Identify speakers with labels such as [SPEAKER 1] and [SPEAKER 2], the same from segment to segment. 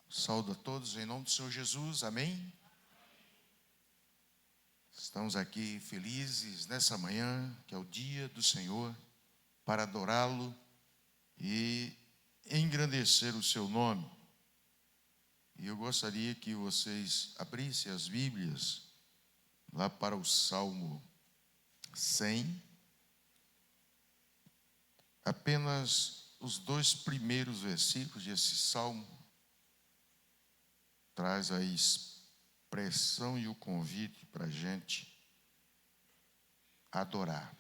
[SPEAKER 1] Saúdo a todos em nome do Senhor Jesus, amém? Estamos aqui felizes nessa manhã, que é o dia do Senhor, para adorá-lo e engrandecer o seu nome. E eu gostaria que vocês abrissem as Bíblias lá para o Salmo 100. Apenas os 2 primeiros versículos desse salmo traz a expressão e o convite para a gente adorar.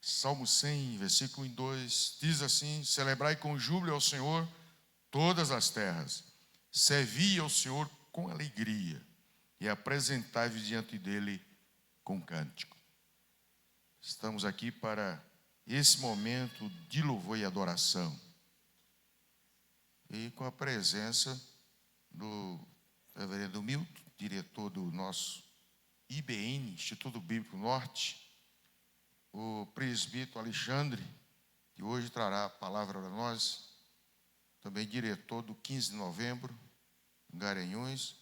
[SPEAKER 1] Salmo 100, versículo 2, diz assim: celebrai com júbilo ao Senhor todas as terras, servi ao Senhor com alegria e apresentai-vos diante dele com cântico. Estamos aqui para esse momento de louvor e adoração, e com a presença do reverendo Milton, diretor do nosso IBN, Instituto Bíblico Norte, o presbítero Alexandre, que hoje trará a palavra para nós, também diretor do 15 de novembro, em Garanhuns,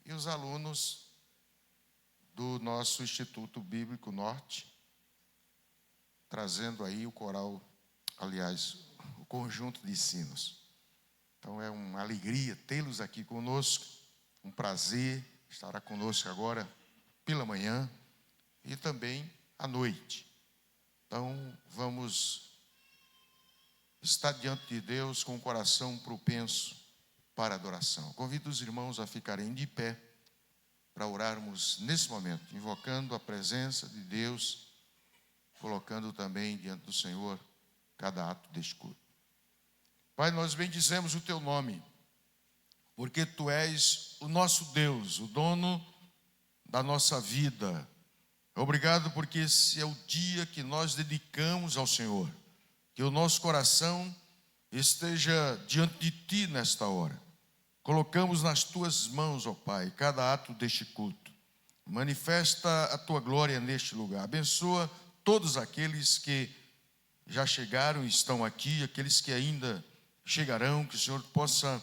[SPEAKER 1] e os alunos do nosso Instituto Bíblico Norte, trazendo aí o coral, aliás, o conjunto de sinos. Então é uma alegria tê-los aqui conosco, um prazer, estará conosco agora pela manhã e também à noite. Então vamos estar diante de Deus com o coração propenso para a adoração. Convido os irmãos a ficarem de pé para orarmos nesse momento, invocando a presença de Deus, colocando também diante do Senhor cada ato deste culto. Pai, nós bendizemos o teu nome, porque tu és o nosso Deus, o dono da nossa vida. Obrigado porque esse é o dia que nós dedicamos ao Senhor, que o nosso coração esteja diante de ti nesta hora. Colocamos nas tuas mãos, ó Pai, cada ato deste culto. Manifesta a tua glória neste lugar. Abençoa todos aqueles que já chegaram e estão aqui, aqueles que ainda chegarão, que o Senhor possa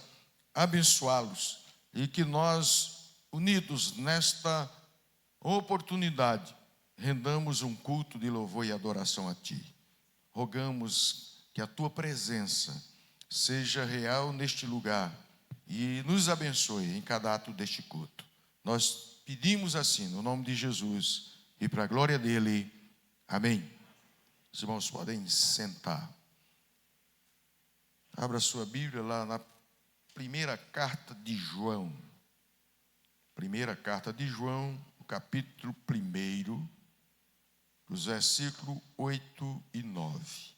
[SPEAKER 1] abençoá-los e que nós, unidos nesta oportunidade, rendamos um culto de louvor e adoração a Ti. Rogamos que a Tua presença seja real neste lugar e nos abençoe em cada ato deste culto. Nós pedimos assim, no nome de Jesus e para a glória dEle. Amém. Os irmãos podem sentar. Abra sua Bíblia lá na primeira carta de João. Primeira carta de João, o capítulo 1, os versículos 8 e 9.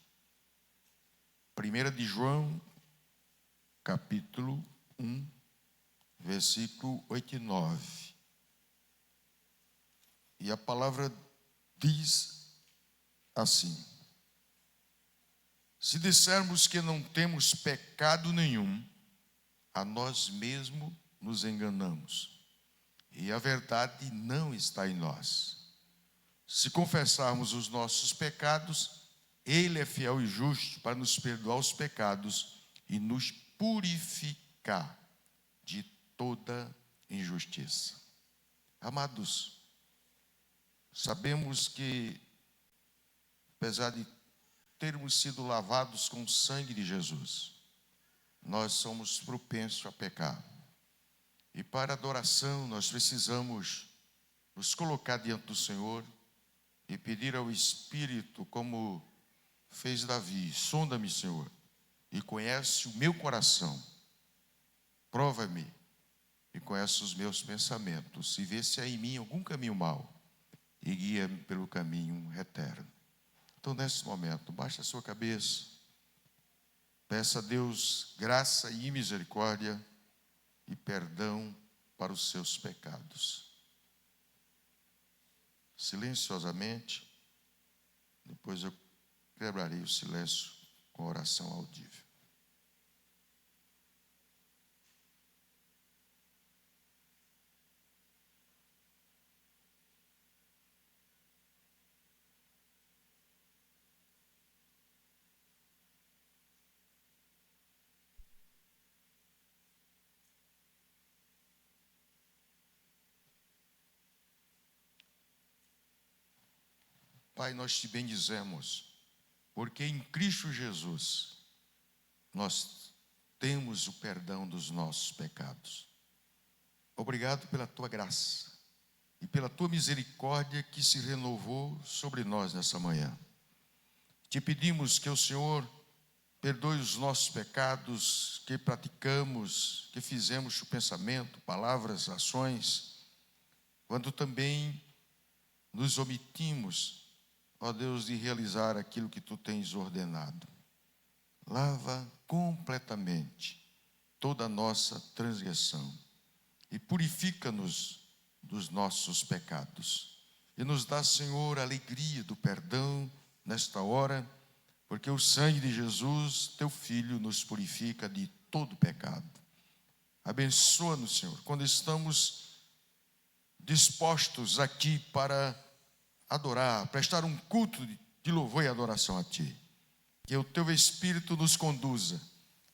[SPEAKER 1] Primeira de João, capítulo 1, versículo 8 e 9. E a palavra diz assim: se dissermos que não temos pecado nenhum, a nós mesmos nos enganamos, e a verdade não está em nós. Se confessarmos os nossos pecados, Ele é fiel e justo para nos perdoar os pecados e nos purificar de toda injustiça. Amados, sabemos que, apesar de termos sido lavados com o sangue de Jesus, nós somos propensos a pecar. E para adoração nós precisamos nos colocar diante do Senhor e pedir ao Espírito, como fez Davi: sonda-me, Senhor, e conhece o meu coração, prova-me e conhece os meus pensamentos, e vê se há em mim algum caminho mau, e guia-me pelo caminho eterno. Então, nesse momento, baixe a sua cabeça, peça a Deus graça e misericórdia e perdão para os seus pecados. Silenciosamente, depois eu quebrarei o silêncio com oração audível. Pai, nós te bendizemos, porque em Cristo Jesus nós temos o perdão dos nossos pecados. Obrigado pela tua graça e pela tua misericórdia que se renovou sobre nós nessa manhã. Te pedimos que o Senhor perdoe os nossos pecados que praticamos, que fizemos com pensamento, palavras, ações, quando também nos omitimos, ó Deus, de realizar aquilo que tu tens ordenado. Lava completamente toda a nossa transgressão e purifica-nos dos nossos pecados. E nos dá, Senhor, a alegria do perdão nesta hora, porque o sangue de Jesus, teu Filho, nos purifica de todo pecado. Abençoa-nos, Senhor, quando estamos dispostos aqui para adorar, prestar um culto de louvor e adoração a Ti. Que o Teu Espírito nos conduza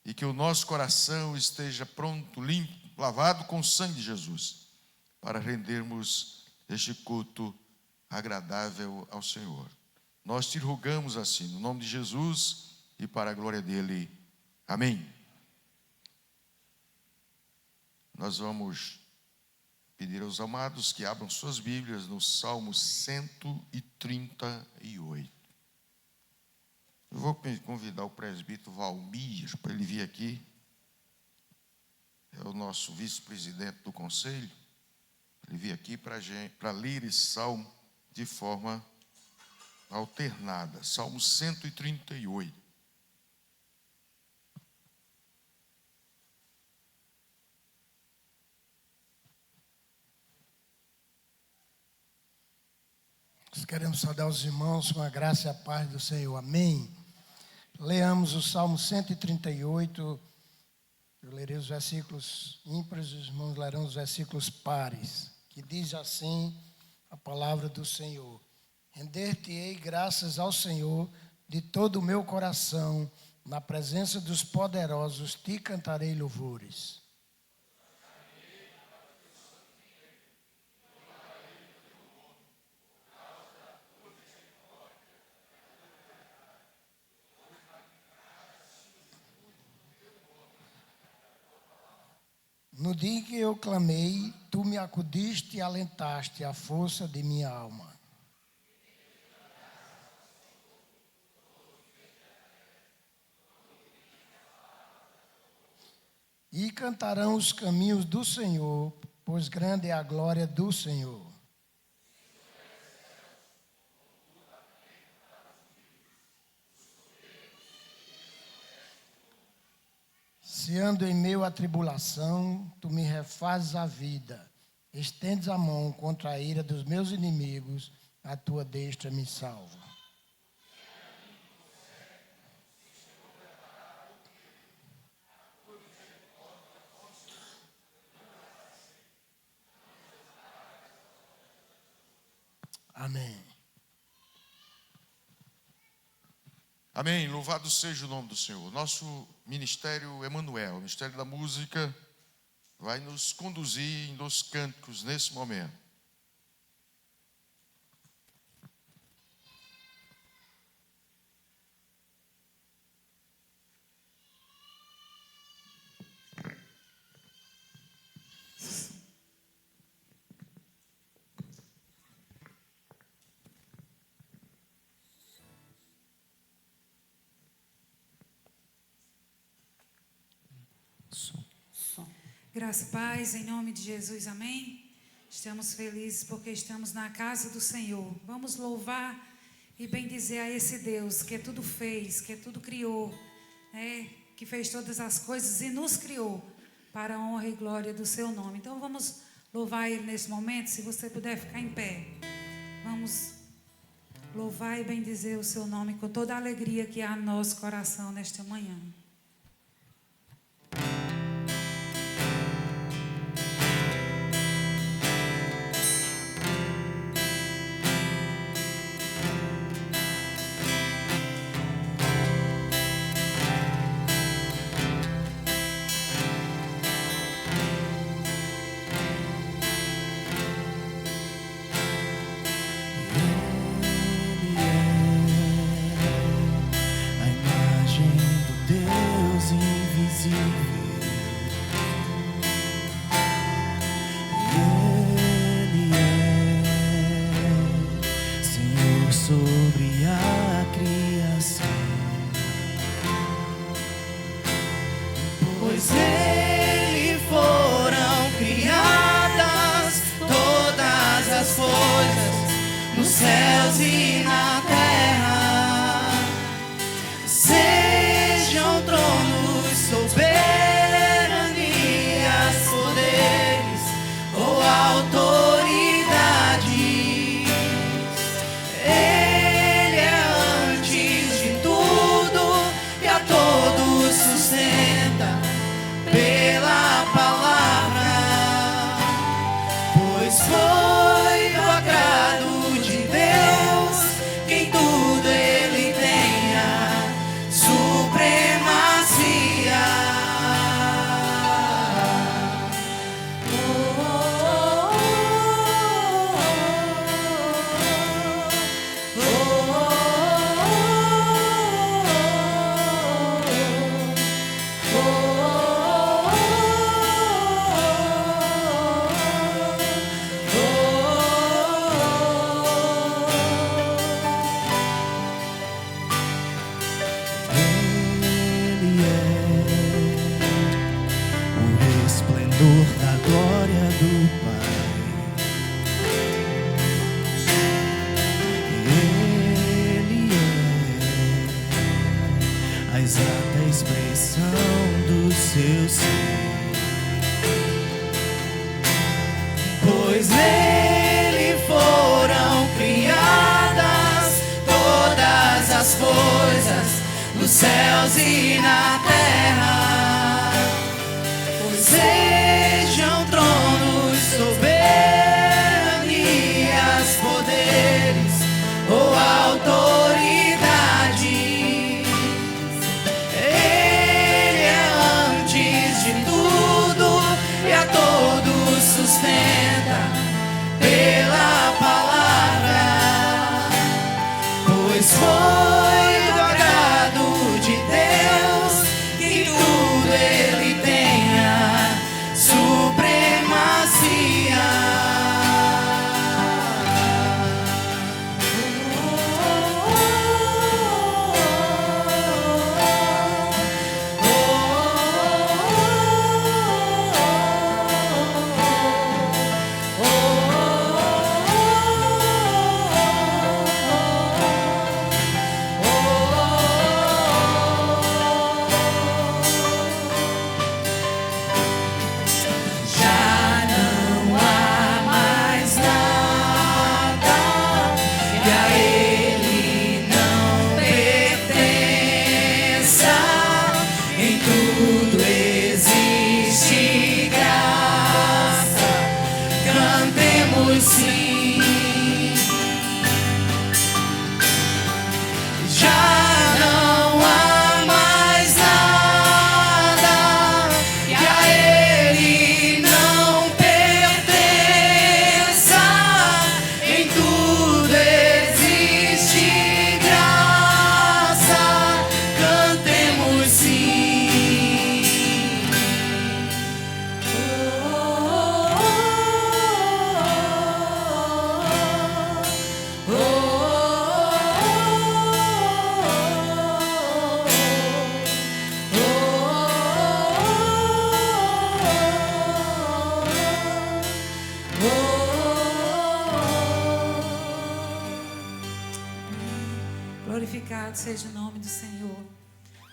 [SPEAKER 1] e que o nosso coração esteja pronto, limpo, lavado com o sangue de Jesus, para rendermos este culto agradável ao Senhor. Nós te rogamos assim, no nome de Jesus e para a glória dele. Amém. Nós vamos pedir aos amados que abram suas Bíblias no Salmo 138. Eu vou convidar o presbítero Valmir para ele vir aqui. É o nosso vice-presidente do conselho. Ele vir aqui para ler esse salmo de forma alternada. Salmo 138.
[SPEAKER 2] Nós queremos saudar os irmãos com a graça e a paz do Senhor. Amém. Leamos o Salmo 138. Eu lerei os versículos ímpares, os irmãos lerão os versículos pares, que diz assim a palavra do Senhor: render-te-ei graças ao Senhor de todo o meu coração, na presença dos poderosos te cantarei louvores. No dia em que eu clamei, tu me acudiste e alentaste a força de minha alma. E cantarão os caminhos do Senhor, pois grande é a glória do Senhor. Se ando em meio à tribulação, tu me refazes a vida. Estendes a mão contra a ira dos meus inimigos, a tua destra me salva. Amém.
[SPEAKER 1] Amém. Louvado seja o nome do Senhor. Nosso ministério Emanuel, o Ministério da Música, vai nos conduzir nos cânticos nesse momento.
[SPEAKER 3] Graça e paz, em nome de Jesus, amém? Estamos felizes porque estamos na casa do Senhor. Vamos louvar e bendizer a esse Deus que tudo fez, que tudo criou, que fez todas as coisas e nos criou para a honra e glória do seu nome. Então vamos louvar Ele nesse momento, se você puder ficar em pé. Vamos louvar e bendizer o seu nome com toda a alegria que há no nosso coração nesta manhã.
[SPEAKER 4] céus e na terra, sejam tronos, soberanias, poderes ou autoridades. Ele é antes de tudo e a todos sustenta pela palavra, pois foi do agrado de Deus que em tudo ele tenha supremacia. Ele é o resplendor da glória do Pai. Ele é a exata expressão do seu ser, pois nele foram criadas todas as coisas, nos céus e na terra. Pois sejam tronos, soberanias, poderes ou autoridades. Ele é antes de tudo e a todos sustenta pela palavra, pois foi do agrado de Deus que em tudo ele tenha supremacia. Já não há mais nada que a ele não pertença. Em tudo existe graça, cantemos sim. Já não há mais nada que a ele não pertença. Em tudo existe graça, cantemos sim.
[SPEAKER 3] Glorificado seja o nome do Senhor.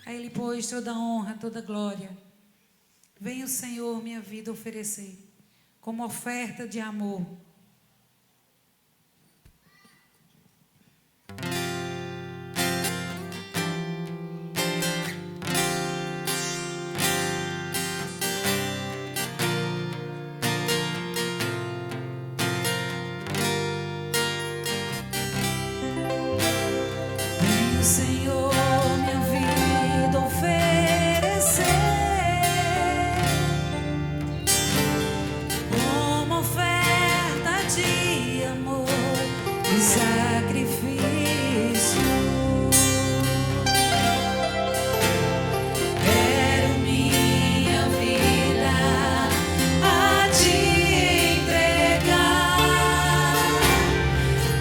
[SPEAKER 3] A Ele, pois, toda honra, toda glória. Venha o Senhor minha vida oferecer, como oferta de amor. Venha o Senhor minha vida oferecer, como oferta de amor e sacrifício. Quero minha vida a te entregar,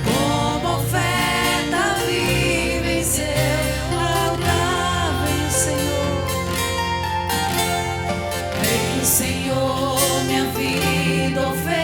[SPEAKER 3] como oferta viva em seu altar. Vem o Senhor, vem o Senhor minha vida oferecer.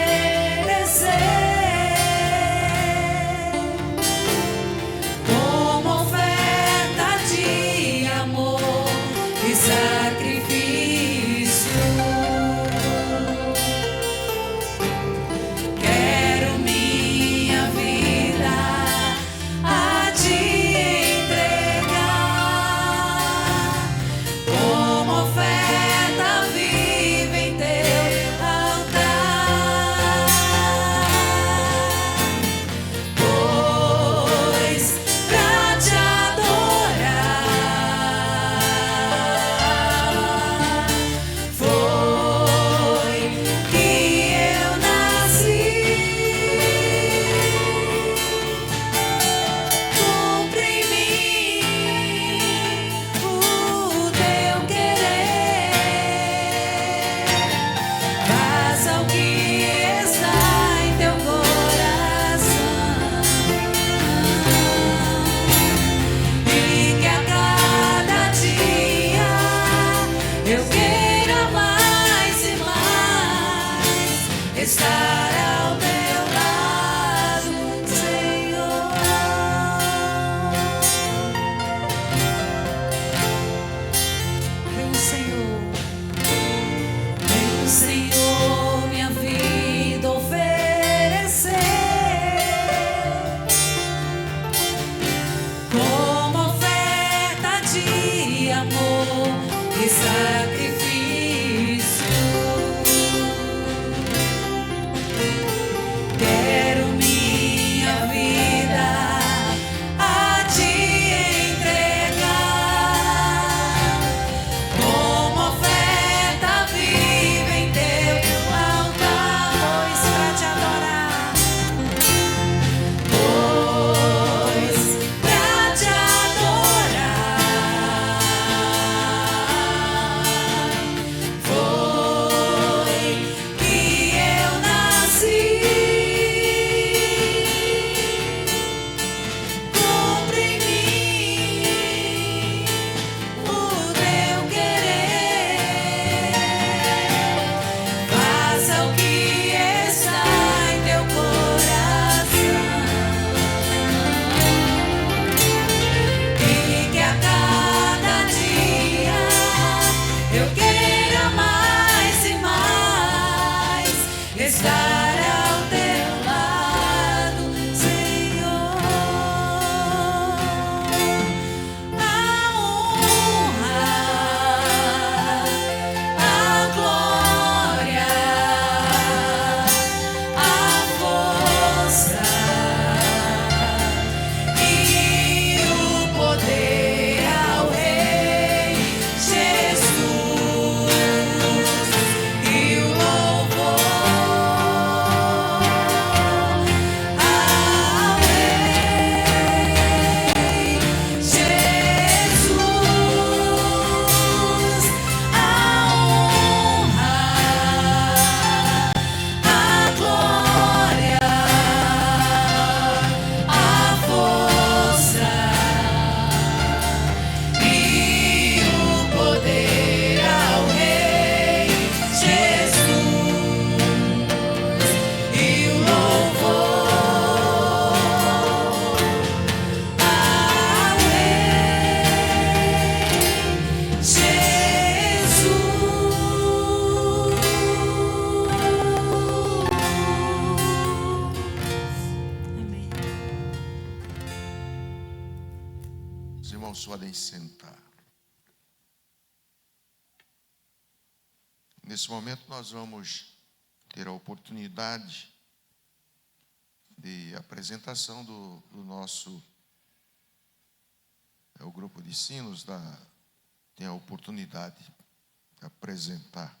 [SPEAKER 4] queira mais e mais estar ao teu lado, Senhor.
[SPEAKER 3] Vem, Senhor.
[SPEAKER 4] Vem, Senhor, minha vida oferecer como oferta de amor e sacrifício. Quero minha vida a te entregar como oferta viva em teu altar,
[SPEAKER 3] Pois pra te adorar,
[SPEAKER 4] pois pra te adorar foi que eu nasci. Cumpre em mim o teu querer, faça o que está em teu coração, e que a cada dia eu queira mais e mais estar ao teu lado, Senhor. A honra, a glória, a força e o poder ao Rei Jesus e o louvor ao Rei Jesus, a honra, a glória, a força e o poder ao Rei Jesus e o louvor ao Rei Jesus.
[SPEAKER 3] amém.
[SPEAKER 1] Os irmãos podem sentar. Nesse momento nós vamos ter a oportunidade de apresentação do nosso o grupo de sinos tem a oportunidade de apresentar.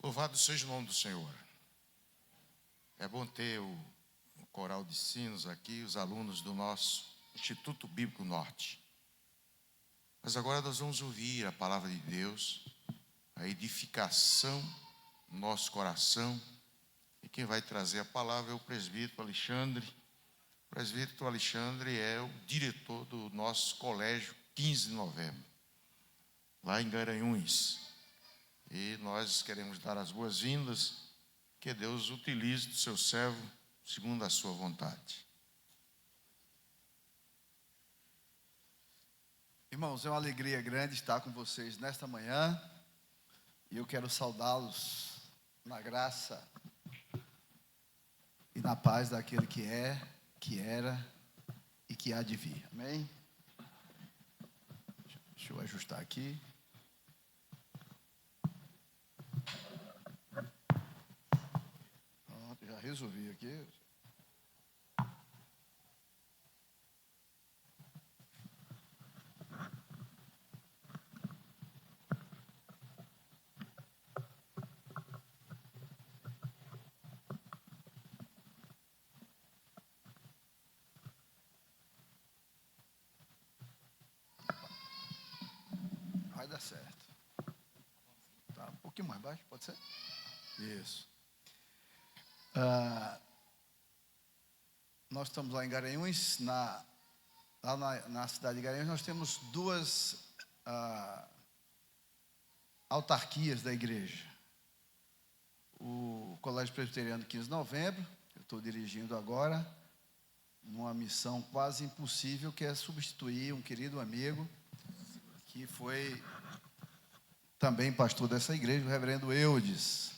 [SPEAKER 1] Louvado seja o nome do Senhor. É bom ter o coral de sinos aqui, os alunos do nosso Instituto Bíblico Norte. Mas agora nós vamos ouvir a palavra de Deus, a edificação no nosso coração. E quem vai trazer a palavra é o presbítero Alexandre. O presbítero Alexandre é o diretor do nosso colégio 15 de novembro, lá em Garanhuns. E nós queremos dar as boas-vindas, que Deus utilize do seu servo segundo a sua vontade.
[SPEAKER 5] Irmãos, é uma alegria grande estar com vocês nesta manhã. E eu quero saudá-los na graça e na paz daquele que é, que era e que há de vir. Amém? Deixa eu ajustar aqui. Pronto, já resolvi aqui. Vai dar certo. Tá, um pouquinho mais baixo, pode ser? Isso. Nós estamos lá em Garanhuns, lá na cidade de Garanhuns, nós temos duas autarquias da igreja. O Colégio Presbiteriano 15 de novembro, que eu estou dirigindo agora, numa missão quase impossível, que é substituir um querido amigo, que foi também pastor dessa igreja, o reverendo Eudes.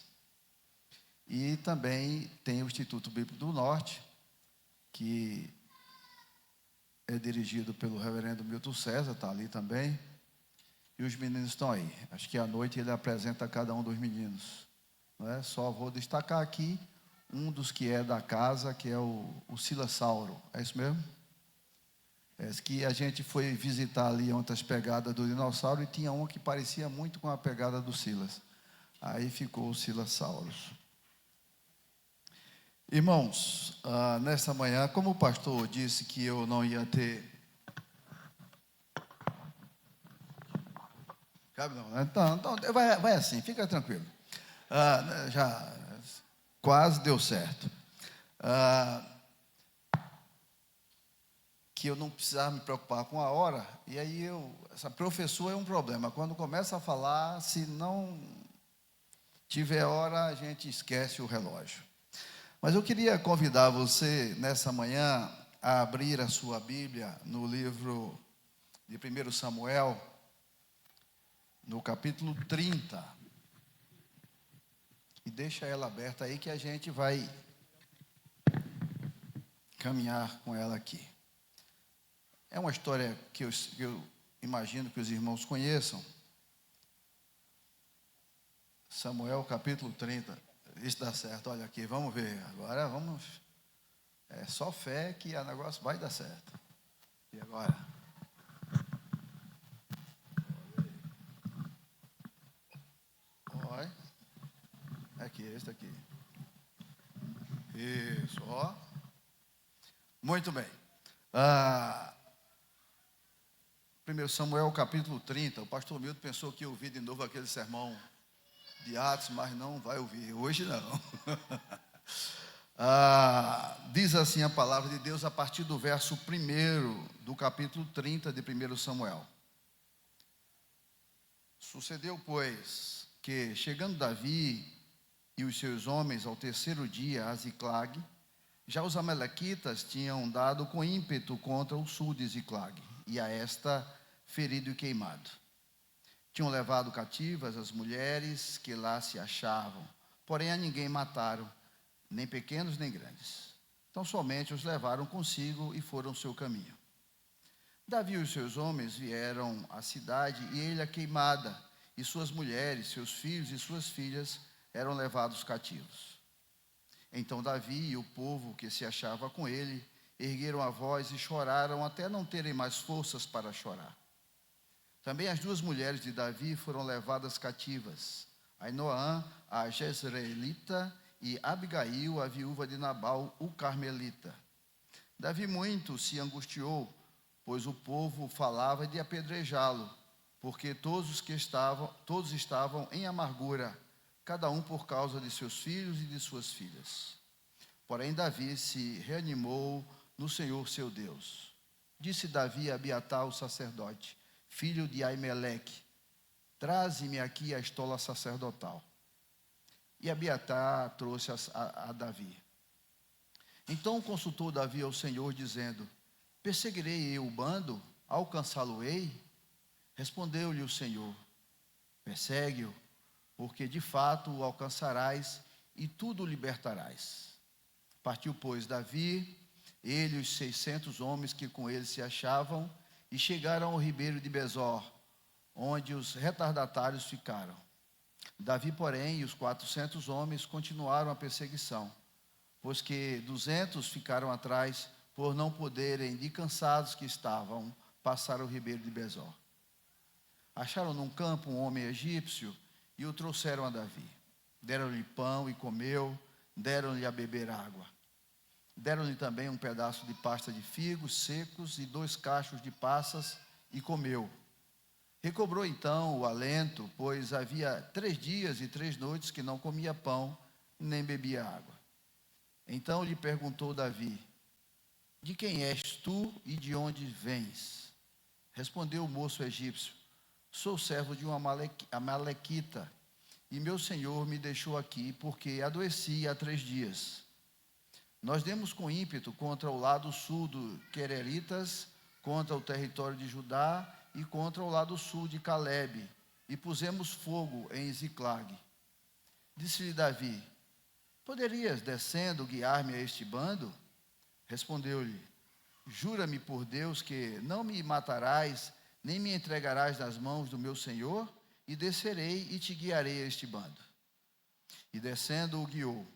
[SPEAKER 5] E também tem o Instituto Bíblico do Norte, que é dirigido pelo reverendo Milton César, está ali também. E os meninos estão aí. Acho que à noite ele apresenta cada um dos meninos. Não é? Só vou destacar aqui um dos que é da casa, que é o Silassauro. É isso mesmo? É que a gente foi visitar ali outras pegadas do dinossauro e tinha uma que parecia muito com a pegada do Silas. Aí ficou o Silassauros. Irmãos, nesta manhã, como o pastor disse que eu não ia ter... Cabe não, né? Então vai assim, fica tranquilo. Já quase deu certo. Que eu não precisava me preocupar com a hora, e aí essa professora é um problema. Quando começa a falar, se não tiver hora, a gente esquece o relógio. Mas eu queria convidar você, nessa manhã, a abrir a sua Bíblia no livro de 1 Samuel, no capítulo 30. E deixa ela aberta aí que a gente vai caminhar com ela aqui. É uma história que eu imagino que os irmãos conheçam. Samuel, capítulo 30. Isso dá certo. Olha aqui, vamos ver. Agora vamos. É só fé que o negócio vai dar certo. E agora? Olha. Aqui, este aqui. Isso, ó. Muito bem. 1 Samuel, capítulo 30. O pastor Milton pensou que ia ouvir de novo aquele sermão de Atos, mas não vai ouvir. Hoje não. Diz assim a palavra de Deus a partir do verso 1 do capítulo 30 de 1 Samuel. Sucedeu, pois, que chegando Davi e os seus homens ao terceiro dia a Ziclag, já os amalequitas tinham dado com ímpeto contra o sul de Ziclag, e a esta ferido e queimado. Tinham levado cativas as mulheres que lá se achavam, porém a ninguém mataram, nem pequenos nem grandes. Então somente os levaram consigo e foram seu caminho. Davi e os seus homens vieram à cidade e ele a queimada, e suas mulheres, seus filhos e suas filhas eram levados cativos. Então Davi e o povo que se achava com ele ergueram a voz e choraram até não terem mais forças para chorar. Também as duas mulheres de Davi foram levadas cativas, Ainoã, a Jezreelita, e Abigail, a viúva de Nabal, o carmelita. Davi muito se angustiou, pois o povo falava de apedrejá-lo, porque todos estavam em amargura, cada um por causa de seus filhos e de suas filhas. Porém Davi se reanimou no Senhor seu Deus. Disse Davi a Abiatar o sacerdote, filho de Aimeleque: traze-me aqui a estola sacerdotal. E Abiatar trouxe a Davi. Então consultou Davi ao Senhor, dizendo: perseguirei eu o bando? Alcançá-lo-ei? Respondeu-lhe o Senhor: persegue-o, porque de fato o alcançarás e tudo o libertarás. Partiu, pois, Davi, ele e os 600 homens que com ele se achavam, e chegaram ao ribeiro de Besor, onde os retardatários ficaram. Davi, porém, e os 400 homens continuaram a perseguição, pois que 200 ficaram atrás, por não poderem, de cansados que estavam, passar o ribeiro de Besor. Acharam num campo um homem egípcio e o trouxeram a Davi. Deram-lhe pão e comeu, deram-lhe a beber água. Deram-lhe também um pedaço de pasta de figos secos e 2 cachos de passas, e comeu. Recobrou então o alento, pois havia 3 dias e 3 noites que não comia pão, nem bebia água. Então lhe perguntou Davi: de quem és tu e de onde vens? Respondeu o moço egípcio: sou servo de um amalequita, e meu senhor me deixou aqui porque adoeci há 3 dias. Nós demos com ímpeto contra o lado sul do Quereritas, contra o território de Judá e contra o lado sul de Calebe, e pusemos fogo em Ziclag. Disse-lhe Davi: poderias, descendo, guiar-me a este bando? Respondeu-lhe: jura-me por Deus que não me matarás, nem me entregarás nas mãos do meu senhor, e descerei e te guiarei a este bando. E descendo o guiou.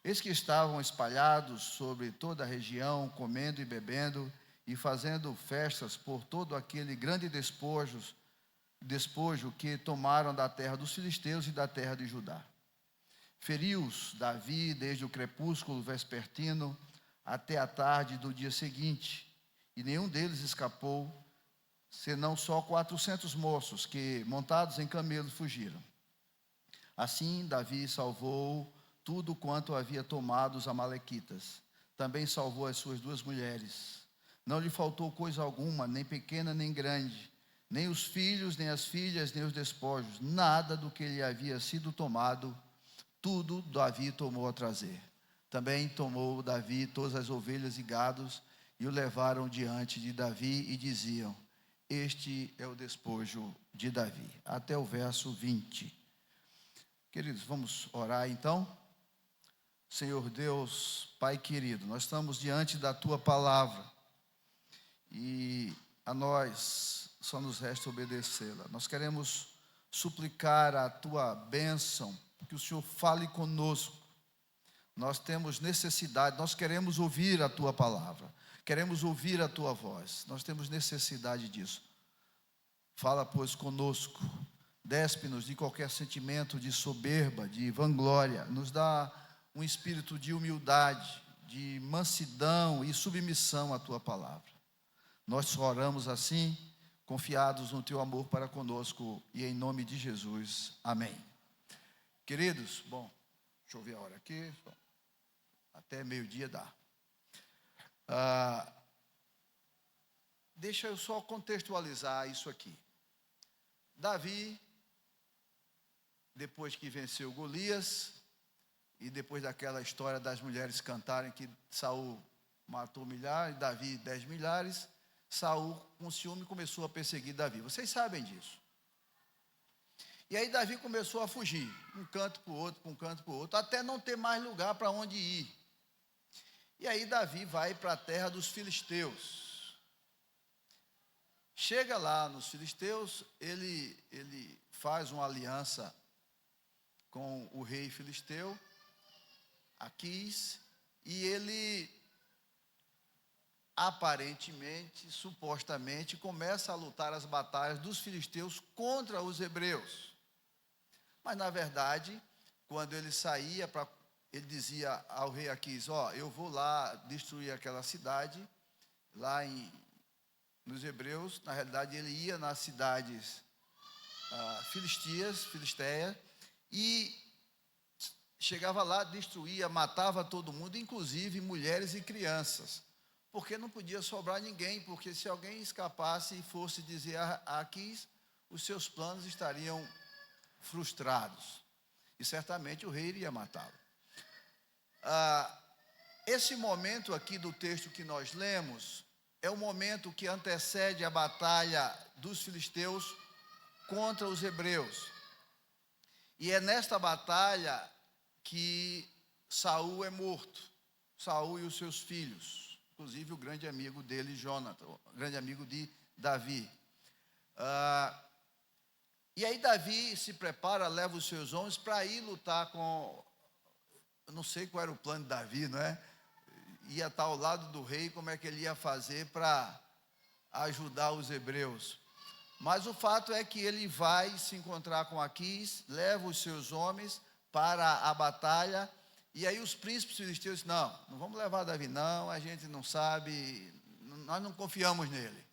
[SPEAKER 5] Eis que estavam espalhados sobre toda a região, comendo e bebendo, e fazendo festas por todo aquele grande despojo que tomaram da terra dos filisteus e da terra de Judá. Feriu-os Davi desde o crepúsculo vespertino até a tarde do dia seguinte, e nenhum deles escapou, senão só 400 moços que, montados em camelos, fugiram. Assim Davi salvou tudo quanto havia tomado os amalequitas. Também salvou as suas 2 mulheres. Não lhe faltou coisa alguma, nem pequena nem grande, nem os filhos, nem as filhas, nem os despojos, nada do que lhe havia sido tomado, tudo Davi tomou a trazer. Também tomou Davi todas as ovelhas e gados, e o levaram diante de Davi, e diziam: este é o despojo de Davi. Até o verso 20. Queridos, vamos orar então. Senhor Deus, Pai querido, nós estamos diante da Tua palavra, e a nós só nos resta obedecê-la. Nós queremos suplicar a Tua bênção, que o Senhor fale conosco. Nós temos necessidade, nós queremos ouvir a Tua palavra, queremos ouvir a Tua voz, nós temos necessidade disso. Fala, pois, conosco, despe-nos de qualquer sentimento de soberba, de vanglória, nos dá um espírito de humildade, de mansidão e submissão à Tua palavra. Nós só oramos assim, confiados no Teu amor para conosco, e em nome de Jesus, amém. Queridos, bom, deixa eu ver a hora aqui, até meio-dia dá. Deixa eu só contextualizar isso aqui. Davi, depois que venceu Golias, e depois daquela história das mulheres cantarem que Saul matou milhares, Davi 10 milhares, Saul, com ciúme, começou a perseguir Davi. Vocês sabem disso. E aí Davi começou a fugir, um canto para o outro, para um canto para o outro, até não ter mais lugar para onde ir. E aí Davi vai para a terra dos filisteus. Chega lá nos filisteus, ele faz uma aliança com o rei filisteu, Aquis, e ele aparentemente, supostamente, começa a lutar as batalhas dos filisteus contra os hebreus. Mas, na verdade, quando ele saía, ele dizia ao rei Aquis, eu vou lá destruir aquela cidade, lá nos Hebreus, na realidade, ele ia nas cidades filisteias, e chegava lá, destruía, matava todo mundo, inclusive mulheres e crianças, porque não podia sobrar ninguém, porque se alguém escapasse e fosse dizer a Aquis, os seus planos estariam frustrados, e certamente o rei iria matá-lo. Esse momento aqui do texto que nós lemos, é o momento que antecede a batalha dos filisteus contra os hebreus. E é nesta batalha que Saul é morto. Saul e os seus filhos, inclusive o grande amigo dele, Jonathan, o grande amigo de Davi. E aí Davi se prepara, leva os seus homens para ir lutar com... Eu não sei qual era o plano de Davi, não é? Ia estar ao lado do rei, como é que ele ia fazer para ajudar os hebreus. Mas o fato é que ele vai se encontrar com Aquis, leva os seus homens para a batalha, e aí os príncipes filisteus dizem, não vamos levar Davi não, a gente não sabe, nós não confiamos nele.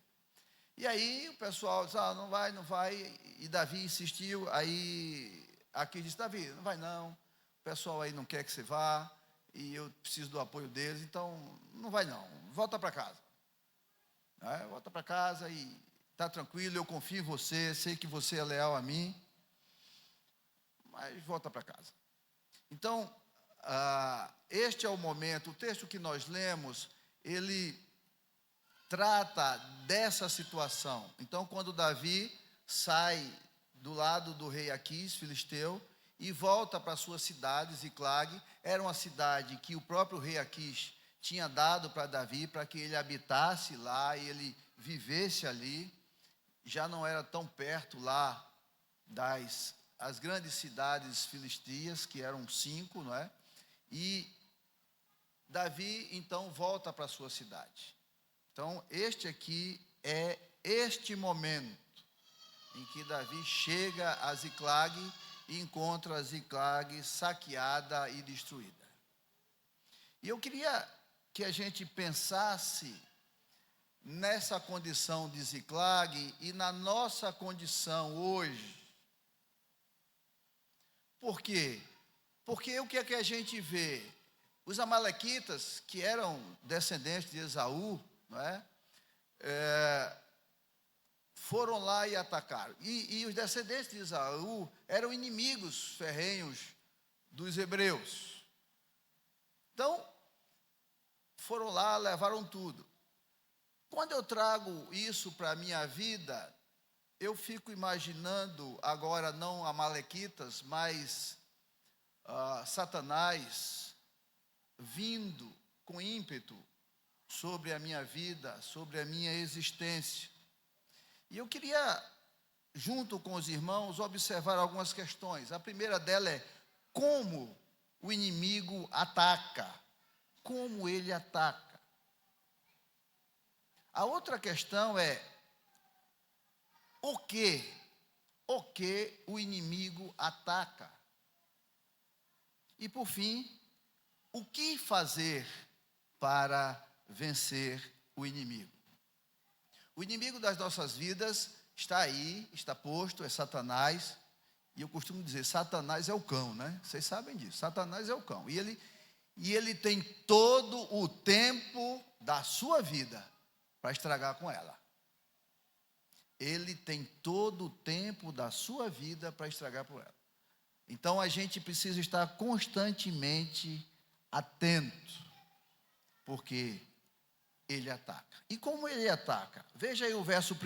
[SPEAKER 5] E aí o pessoal diz, não vai, e Davi insistiu, aí Aquis disse, Davi, não vai não, o pessoal aí não quer que você vá, e eu preciso do apoio deles, então não vai não, volta para casa. Volta para casa e está tranquilo, eu confio em você, sei que você é leal a mim, mas volta para casa. Então, este é o momento, o texto que nós lemos, ele trata dessa situação. Então, quando Davi sai do lado do rei Aquis, filisteu, e volta para a sua cidade, Ziclag, era uma cidade que o próprio rei Aquis tinha dado para Davi, para que ele habitasse lá e ele vivesse ali. Já não era tão perto lá as grandes cidades filistias, que eram 5, não é? E Davi, então, volta para a sua cidade. Então, este aqui é este momento em que Davi chega a Ziclag e encontra Ziclag saqueada e destruída. E eu queria que a gente pensasse nessa condição de Ziclag e na nossa condição hoje. Por quê? Porque o que é que a gente vê? Os amalequitas, que eram descendentes de Esaú, não é? Foram lá e atacaram. E os descendentes de Esaú eram inimigos ferrenhos dos hebreus. Então, foram lá, levaram tudo. Quando eu trago isso para a minha vida, eu fico imaginando, agora não amalequitas, mas Satanás vindo com ímpeto sobre a minha vida, sobre a minha existência. E eu queria, junto com os irmãos, observar algumas questões. A primeira dela é como o inimigo ataca. Como ele ataca. A outra questão é o que o inimigo ataca. E por fim, o que fazer para vencer o inimigo? O inimigo das nossas vidas está aí, está posto, é Satanás. E eu costumo dizer, Satanás é o cão, né? Vocês sabem disso, Satanás é o cão. E ele tem todo o tempo da sua vida para estragar com ela. Ele tem todo o tempo da sua vida para estragar por ela. Então a gente precisa estar constantemente atento, porque ele ataca. E como ele ataca? Veja aí o verso 1.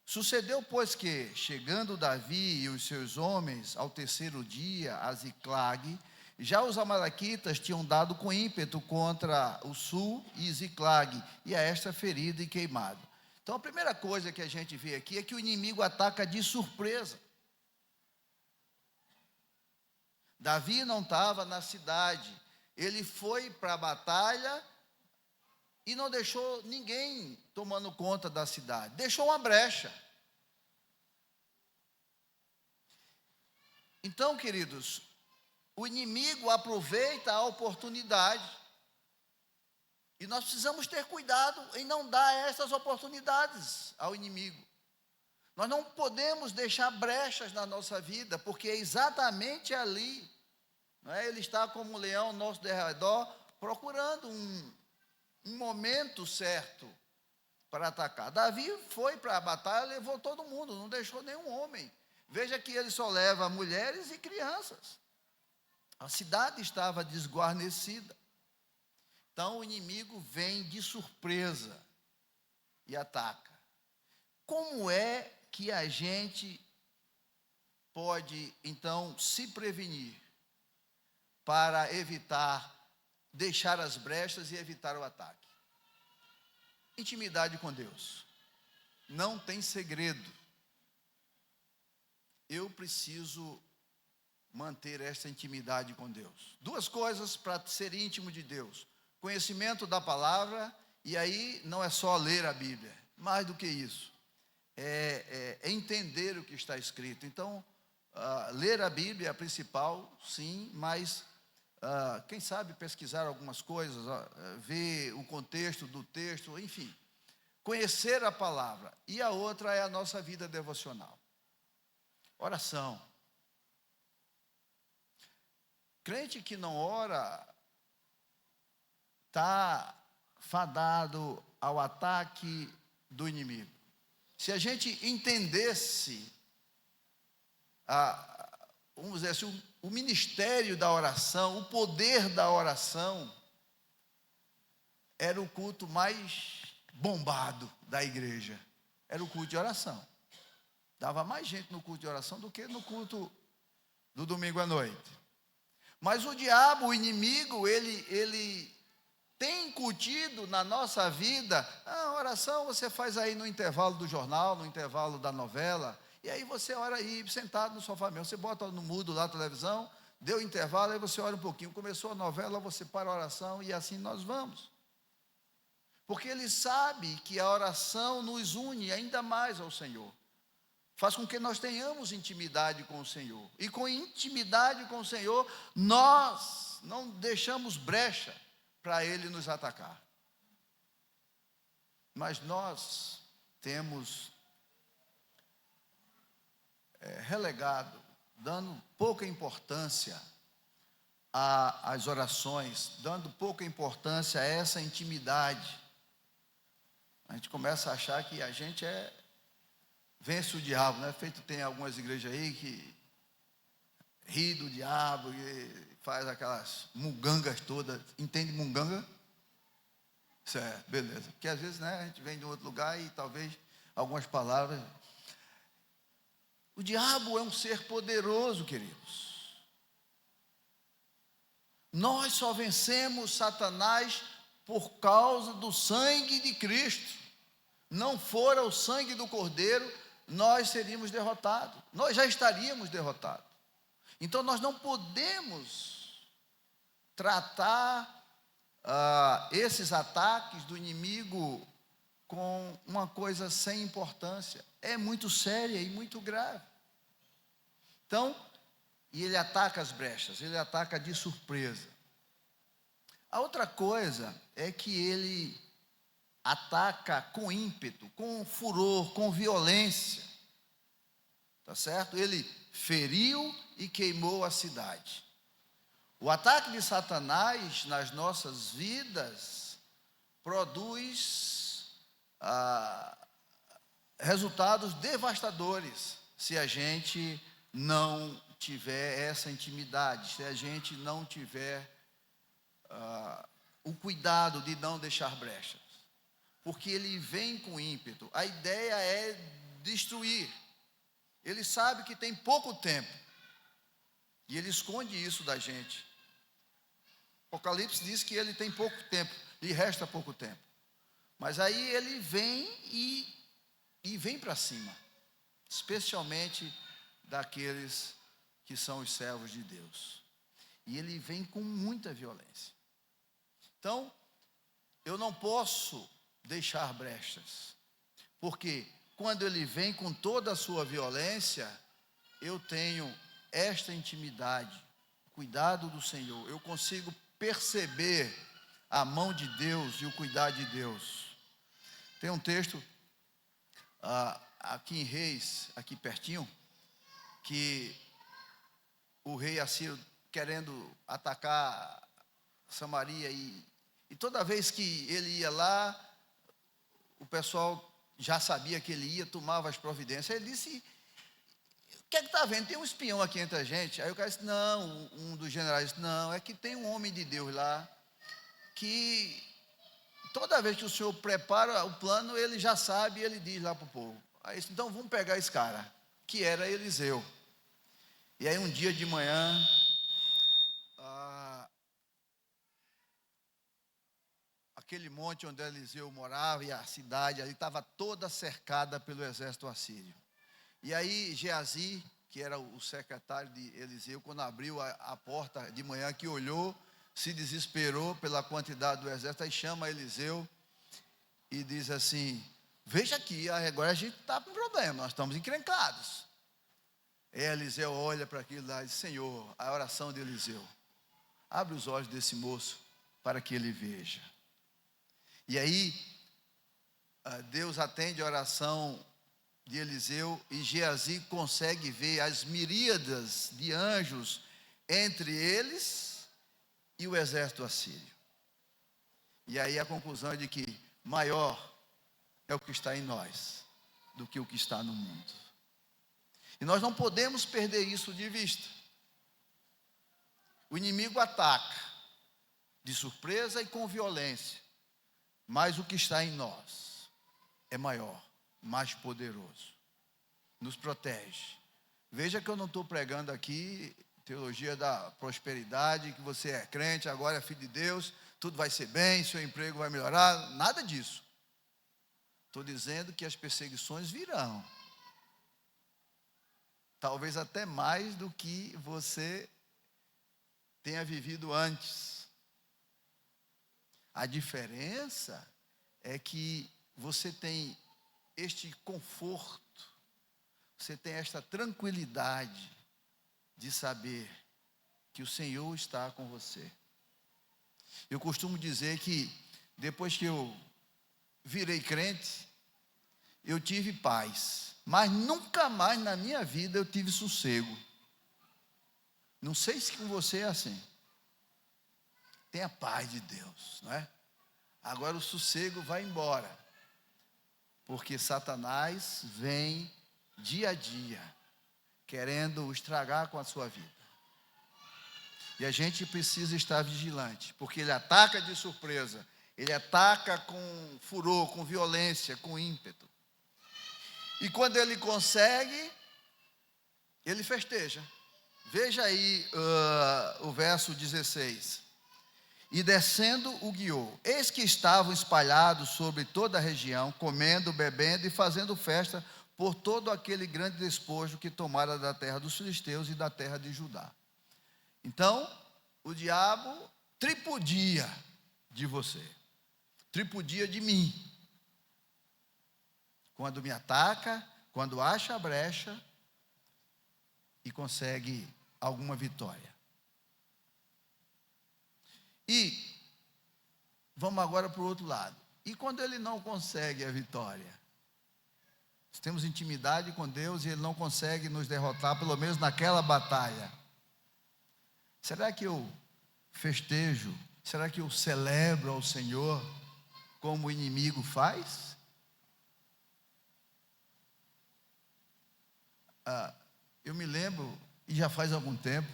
[SPEAKER 5] Sucedeu, pois, que, chegando Davi e os seus homens ao 3º dia a Ziclag, já os amalequitas tinham dado com ímpeto contra o sul e Ziclag, e a esta ferido e queimado. Então a primeira coisa que a gente vê aqui é que o inimigo ataca de surpresa. Davi não estava na cidade, ele foi para a batalha e não deixou ninguém tomando conta da cidade, deixou uma brecha. Então, queridos, o inimigo aproveita a oportunidade. E nós precisamos ter cuidado em não dar essas oportunidades ao inimigo. Nós não podemos deixar brechas na nossa vida, porque é exatamente ali, não é? Ele está como um leão ao nosso derredor, procurando um momento certo para atacar. Davi foi para a batalha, levou todo mundo, não deixou nenhum homem. Veja que ele só leva mulheres e crianças. A cidade estava desguarnecida. Então o inimigo vem de surpresa e ataca. Como é que a gente pode, então, se prevenir para evitar, deixar as brechas e evitar o ataque? Intimidade com Deus. Não tem segredo. Eu preciso manter essa intimidade com Deus. Duas coisas para ser íntimo de Deus: conhecimento da palavra, e aí não é só ler a Bíblia, mais do que isso, é entender o que está escrito. Então, ler a Bíblia é a principal, sim, mas quem sabe pesquisar algumas coisas, ver o contexto do texto, enfim, conhecer a palavra. E a outra é a nossa vida devocional. Oração. Crente que não ora está fadado ao ataque do inimigo. Se a gente entendesse, vamos dizer assim, o ministério da oração, o poder da oração, era o culto mais bombado da igreja. Era o culto de oração. Dava mais gente no culto de oração do que no culto do domingo à noite. Mas o diabo, o inimigo, ele tem incutido na nossa vida, a oração você faz aí no intervalo do jornal, no intervalo da novela, e aí você ora aí, sentado no sofá mesmo, você bota no mudo lá a televisão, deu intervalo, aí você ora um pouquinho, começou a novela, você para a oração, e assim nós vamos. Porque ele sabe que a oração nos une ainda mais ao Senhor. Faz com que nós tenhamos intimidade com o Senhor. E com intimidade com o Senhor, nós não deixamos brecha para Ele nos atacar. Mas nós temos relegado, dando pouca importância às orações, dando pouca importância a essa intimidade. A gente começa a achar que a gente vence o diabo, né? Feito, tem algumas igrejas aí que ri do diabo e faz aquelas mungangas todas. Entende munganga? Certo, beleza. Porque às vezes, né, a gente vem de outro lugar e talvez algumas palavras. O diabo é um ser poderoso, queridos. Nós só vencemos Satanás por causa do sangue de Cristo. Não fora o sangue do Cordeiro, nós seríamos derrotados. Nós já estaríamos derrotados. Então nós não podemos tratar esses ataques do inimigo com uma coisa sem importância. É muito séria e muito grave. Então, e ele ataca as brechas, ele ataca de surpresa. A outra coisa é que ele ataca com ímpeto, com furor, com violência. Tá certo? Ele feriu e queimou a cidade. O ataque de Satanás nas nossas vidas produz resultados devastadores se a gente não tiver essa intimidade, se a gente não tiver o cuidado de não deixar brechas. Porque ele vem com ímpeto. A ideia é destruir. Ele sabe que tem pouco tempo. E ele esconde isso da gente. Apocalipse diz que ele tem pouco tempo, lhe resta pouco tempo. Mas aí ele vem e vem para cima. Especialmente daqueles que são os servos de Deus. E ele vem com muita violência. Então, eu não posso deixar brechas. Porque quando ele vem com toda a sua violência, eu tenho esta intimidade, cuidado do Senhor, eu consigo perceber a mão de Deus e o cuidado de Deus. Tem um texto aqui em Reis, aqui pertinho, que o rei Assírio querendo atacar Samaria, e toda vez que ele ia lá, o pessoal já sabia que ele ia, tomava as providências. Ele disse: o que é que está vendo? Tem um espião aqui entre a gente. Aí o cara disse: não, um dos generais disse: não, é que tem um homem de Deus lá, que toda vez que o senhor prepara o plano, ele já sabe, e ele diz lá para o povo. Aí disse: então vamos pegar esse cara, que era Eliseu. E aí um dia de manhã, aquele monte onde Eliseu morava e a cidade ali estava toda cercada pelo exército assírio. E aí Geazi, que era o secretário de Eliseu, quando abriu a porta de manhã, que olhou, se desesperou pela quantidade do exército, aí chama Eliseu e diz assim: veja aqui, agora a gente está com problema, nós estamos encrencados. E Eliseu olha para aquilo lá e diz: Senhor, a oração de Eliseu, abre os olhos desse moço para que ele veja. E aí Deus atende a oração de Eliseu, e Geazi consegue ver as miríadas de anjos entre eles e o exército assírio. E aí a conclusão é de que maior é o que está em nós do que o que está no mundo. E nós não podemos perder isso de vista. O inimigo ataca de surpresa e com violência, mas o que está em nós é maior, mais poderoso, nos protege. Veja que eu não estou pregando aqui teologia da prosperidade, que você é crente, agora é filho de Deus, tudo vai ser bem, seu emprego vai melhorar, nada disso. Estou dizendo que as perseguições virão, talvez até mais do que você tenha vivido antes. A diferença é que você tem este conforto, você tem esta tranquilidade de saber que o Senhor está com você. Eu costumo dizer que depois que eu virei crente, eu tive paz, mas nunca mais na minha vida eu tive sossego. Não sei se com você é assim. Tem a paz de Deus, não é? Agora o sossego vai embora, porque Satanás vem dia a dia, querendo estragar com a sua vida. E a gente precisa estar vigilante, porque ele ataca de surpresa, ele ataca com furor, com violência, com ímpeto. E quando ele consegue, ele festeja. Veja aí o verso 16. E descendo o guiou, eis que estavam espalhados sobre toda a região, comendo, bebendo e fazendo festa por todo aquele grande despojo que tomara da terra dos filisteus e da terra de Judá. Então, o diabo tripudia de você, tripudia de mim. Quando me ataca, quando acha a brecha e consegue alguma vitória. E vamos agora para o outro lado. E quando ele não consegue a vitória? Nós temos intimidade com Deus e ele não consegue nos derrotar, pelo menos naquela batalha. Será que eu festejo? Será que eu celebro ao Senhor como o inimigo faz? Eu me lembro, e já faz algum tempo,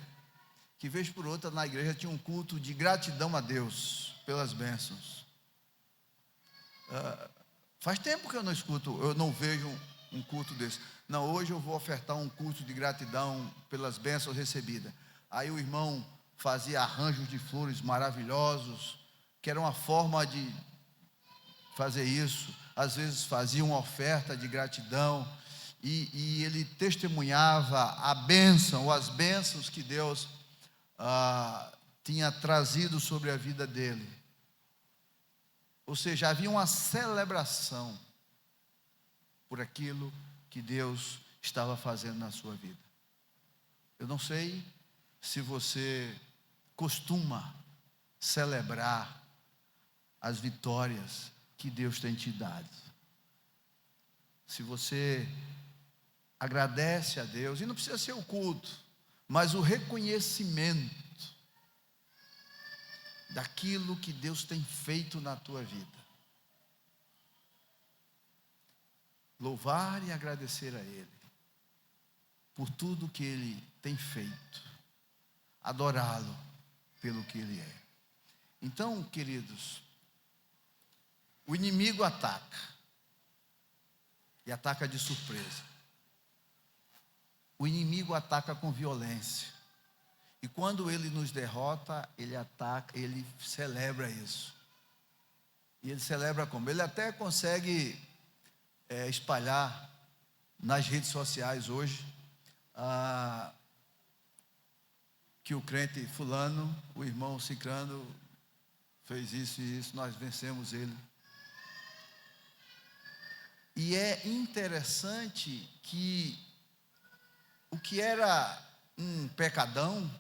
[SPEAKER 5] que vez por outra na igreja tinha um culto de gratidão a Deus pelas bênçãos. Faz tempo que eu não escuto, eu não vejo um culto desse. Não, hoje eu vou ofertar um culto de gratidão pelas bênçãos recebidas. Aí o irmão fazia arranjos de flores maravilhosos, que era uma forma de fazer isso. Às vezes fazia uma oferta de gratidão e ele testemunhava a bênção, ou as bênçãos que Deus tinha trazido sobre a vida dele. Ou seja, havia uma celebração por aquilo que Deus estava fazendo na sua vida. Eu não sei se você costuma celebrar as vitórias que Deus tem te dado. Se você agradece a Deus, e não precisa ser o culto, mas o reconhecimento daquilo que Deus tem feito na tua vida. Louvar e agradecer a Ele por tudo que Ele tem feito. Adorá-lo pelo que Ele é. Então, queridos, o inimigo ataca. E ataca de surpresa. O inimigo ataca com violência. E quando ele nos derrota, ele ataca, ele celebra isso. E ele celebra como? Ele até consegue espalhar nas redes sociais hoje que o crente fulano, o irmão cicrano, fez isso e isso, nós vencemos ele. E é interessante que o que era um pecadão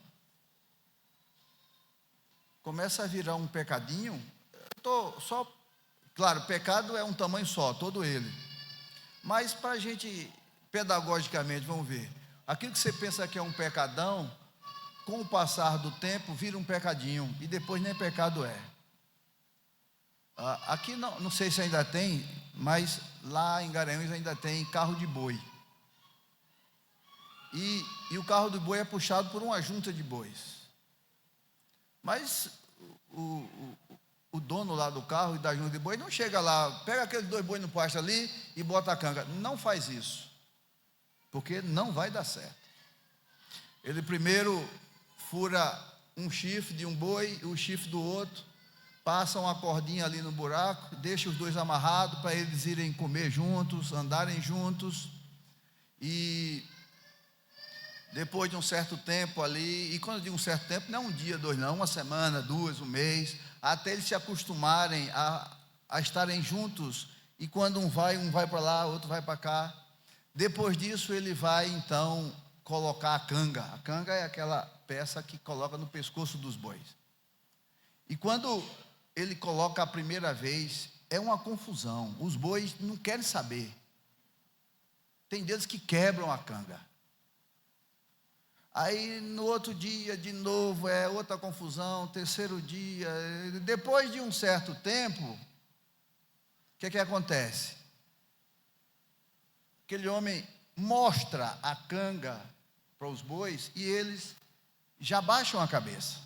[SPEAKER 5] começa a virar um pecadinho. Claro, pecado é um tamanho só, todo ele. Mas para a gente, pedagogicamente, vamos ver. Aquilo que você pensa que é um pecadão, com o passar do tempo, vira um pecadinho. E depois nem pecado é. Aqui não sei se ainda tem, mas lá em Garanhuns ainda tem carro de boi. E o carro do boi é puxado por uma junta de bois. Mas o dono lá do carro e da junta de boi não chega lá, pega aqueles 2 bois no pasto ali e bota a canga. Não faz isso, porque não vai dar certo. Ele primeiro fura um chifre de um boi e o chifre do outro, passa uma cordinha ali no buraco, deixa os 2 amarrados para eles irem comer juntos, andarem juntos. E depois de um certo tempo ali, e quando eu digo um certo tempo, não é 1 dia, 2 não, 1 semana, 2, 1 mês, até eles se acostumarem a estarem juntos, e quando um vai para lá, outro vai para cá. Depois disso ele vai então colocar a canga. A canga é aquela peça que coloca no pescoço dos bois. E quando ele coloca a primeira vez, é uma confusão, os bois não querem saber. Tem deles que quebram a canga. Aí no outro dia, de novo, é outra confusão, terceiro dia. Depois de um certo tempo, o que acontece? Aquele homem mostra a canga para os bois e eles já baixam a cabeça.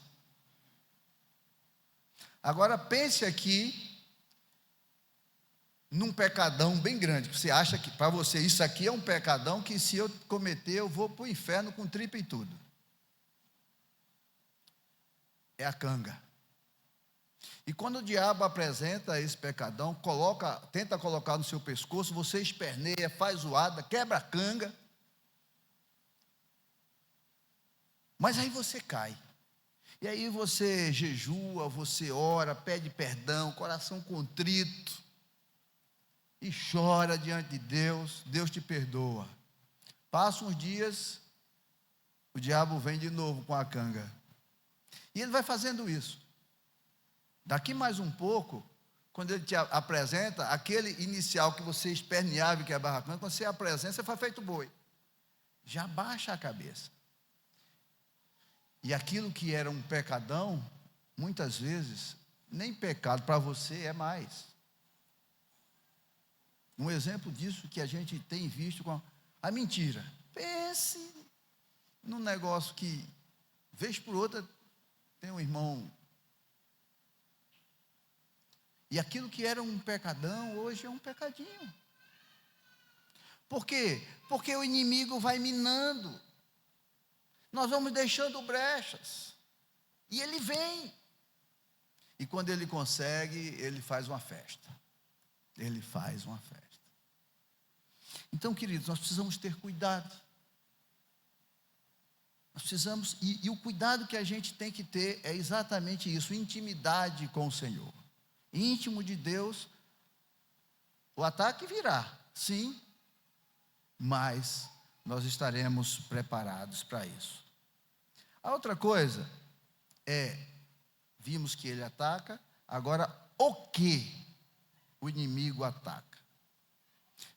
[SPEAKER 5] Agora pense aqui num pecadão bem grande, que você acha que para você isso aqui é um pecadão que se eu cometer eu vou para o inferno com tripa e tudo. É a canga. E quando o diabo apresenta esse pecadão, tenta colocar no seu pescoço, você esperneia, faz zoada, quebra a canga. Mas aí você cai. E aí você jejua, você ora, pede perdão, coração contrito. E chora diante de Deus, Deus te perdoa. Passam uns dias, o diabo vem de novo com a canga. E ele vai fazendo isso. Daqui mais um pouco, quando ele te apresenta, aquele inicial que você esperneava e quebrava a canga, quando você apresenta, você faz feito boi. Já baixa a cabeça. E aquilo que era um pecadão, muitas vezes, nem pecado para você é mais. Um exemplo disso que a gente tem visto com a mentira. Pense num negócio que, vez por outra, tem um irmão. E aquilo que era um pecadão, hoje é um pecadinho. Por quê? Porque o inimigo vai minando. Nós vamos deixando brechas. E ele vem. E quando ele consegue, ele faz uma festa. Ele faz uma festa. Então, queridos, nós precisamos ter cuidado. Nós precisamos, e o cuidado que a gente tem que ter é exatamente isso, intimidade com o Senhor. Íntimo de Deus, o ataque virá, sim, mas nós estaremos preparados para isso. A outra coisa vimos que ele ataca, agora o que o inimigo ataca?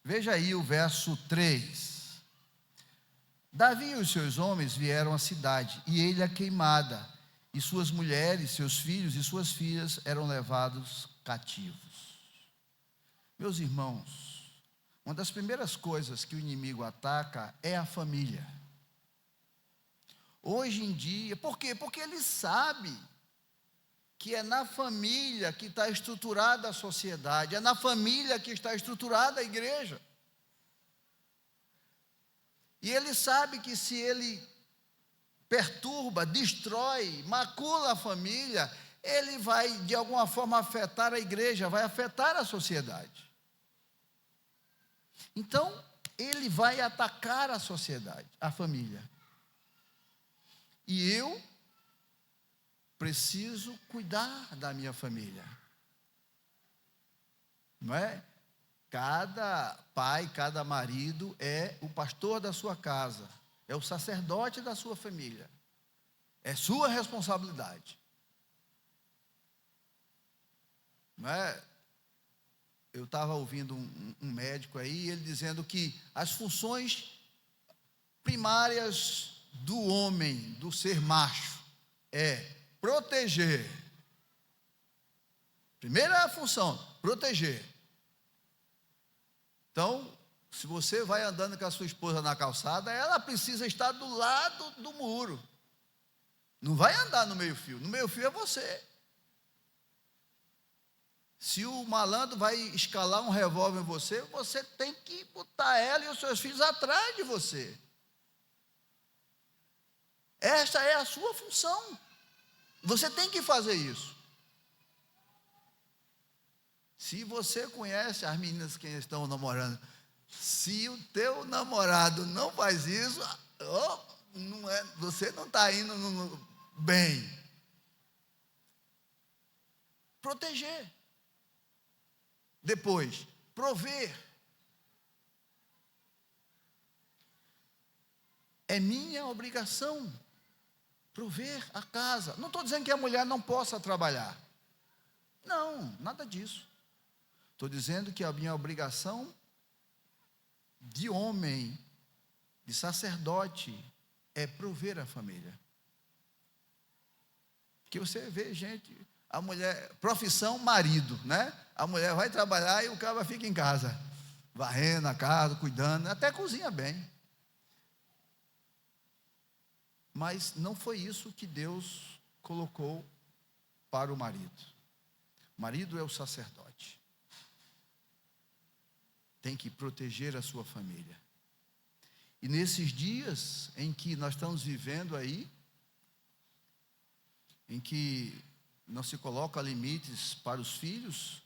[SPEAKER 5] Veja aí o verso 3. Davi e os seus homens vieram à cidade, e ele a queimada, e suas mulheres, seus filhos e suas filhas eram levados cativos. Meus irmãos, uma das primeiras coisas que o inimigo ataca é a família. Hoje em dia, por quê? Porque ele sabe que é na família que está estruturada a sociedade, é na família que está estruturada a igreja. E ele sabe que se ele perturba, destrói, macula a família, ele vai de alguma forma afetar a igreja, vai afetar a sociedade. Então, ele vai atacar a sociedade, a família. E eu preciso cuidar da minha família. Não é? Cada pai, cada marido é o pastor da sua casa, é o sacerdote da sua família. É sua responsabilidade. Não é? Eu estava ouvindo um médico aí, ele dizendo que as funções primárias do homem, do ser macho, é proteger. Primeira função, proteger. Então, se você vai andando com a sua esposa na calçada, ela precisa estar do lado do muro. Não vai andar no meio-fio. No meio-fio é você. Se o malandro vai escalar um revólver em você, você tem que botar ela e os seus filhos atrás de você. Esta é a sua função. Você tem que fazer isso. Se você conhece as meninas que estão namorando, se o teu namorado não faz isso, você não está indo bem. Proteger. Depois, prover. É minha obrigação prover a casa. Não estou dizendo que a mulher não possa trabalhar. Não, nada disso. Estou dizendo que a minha obrigação de homem, de sacerdote, é prover a família. Porque você vê gente, a mulher, profissão marido, né? A mulher vai trabalhar e o cara fica em casa, varrendo a casa, cuidando, até cozinha bem. Mas não foi isso que Deus colocou para o marido. O marido é o sacerdote. Tem que proteger a sua família. E nesses dias em que nós estamos vivendo aí, em que não se coloca limites para os filhos,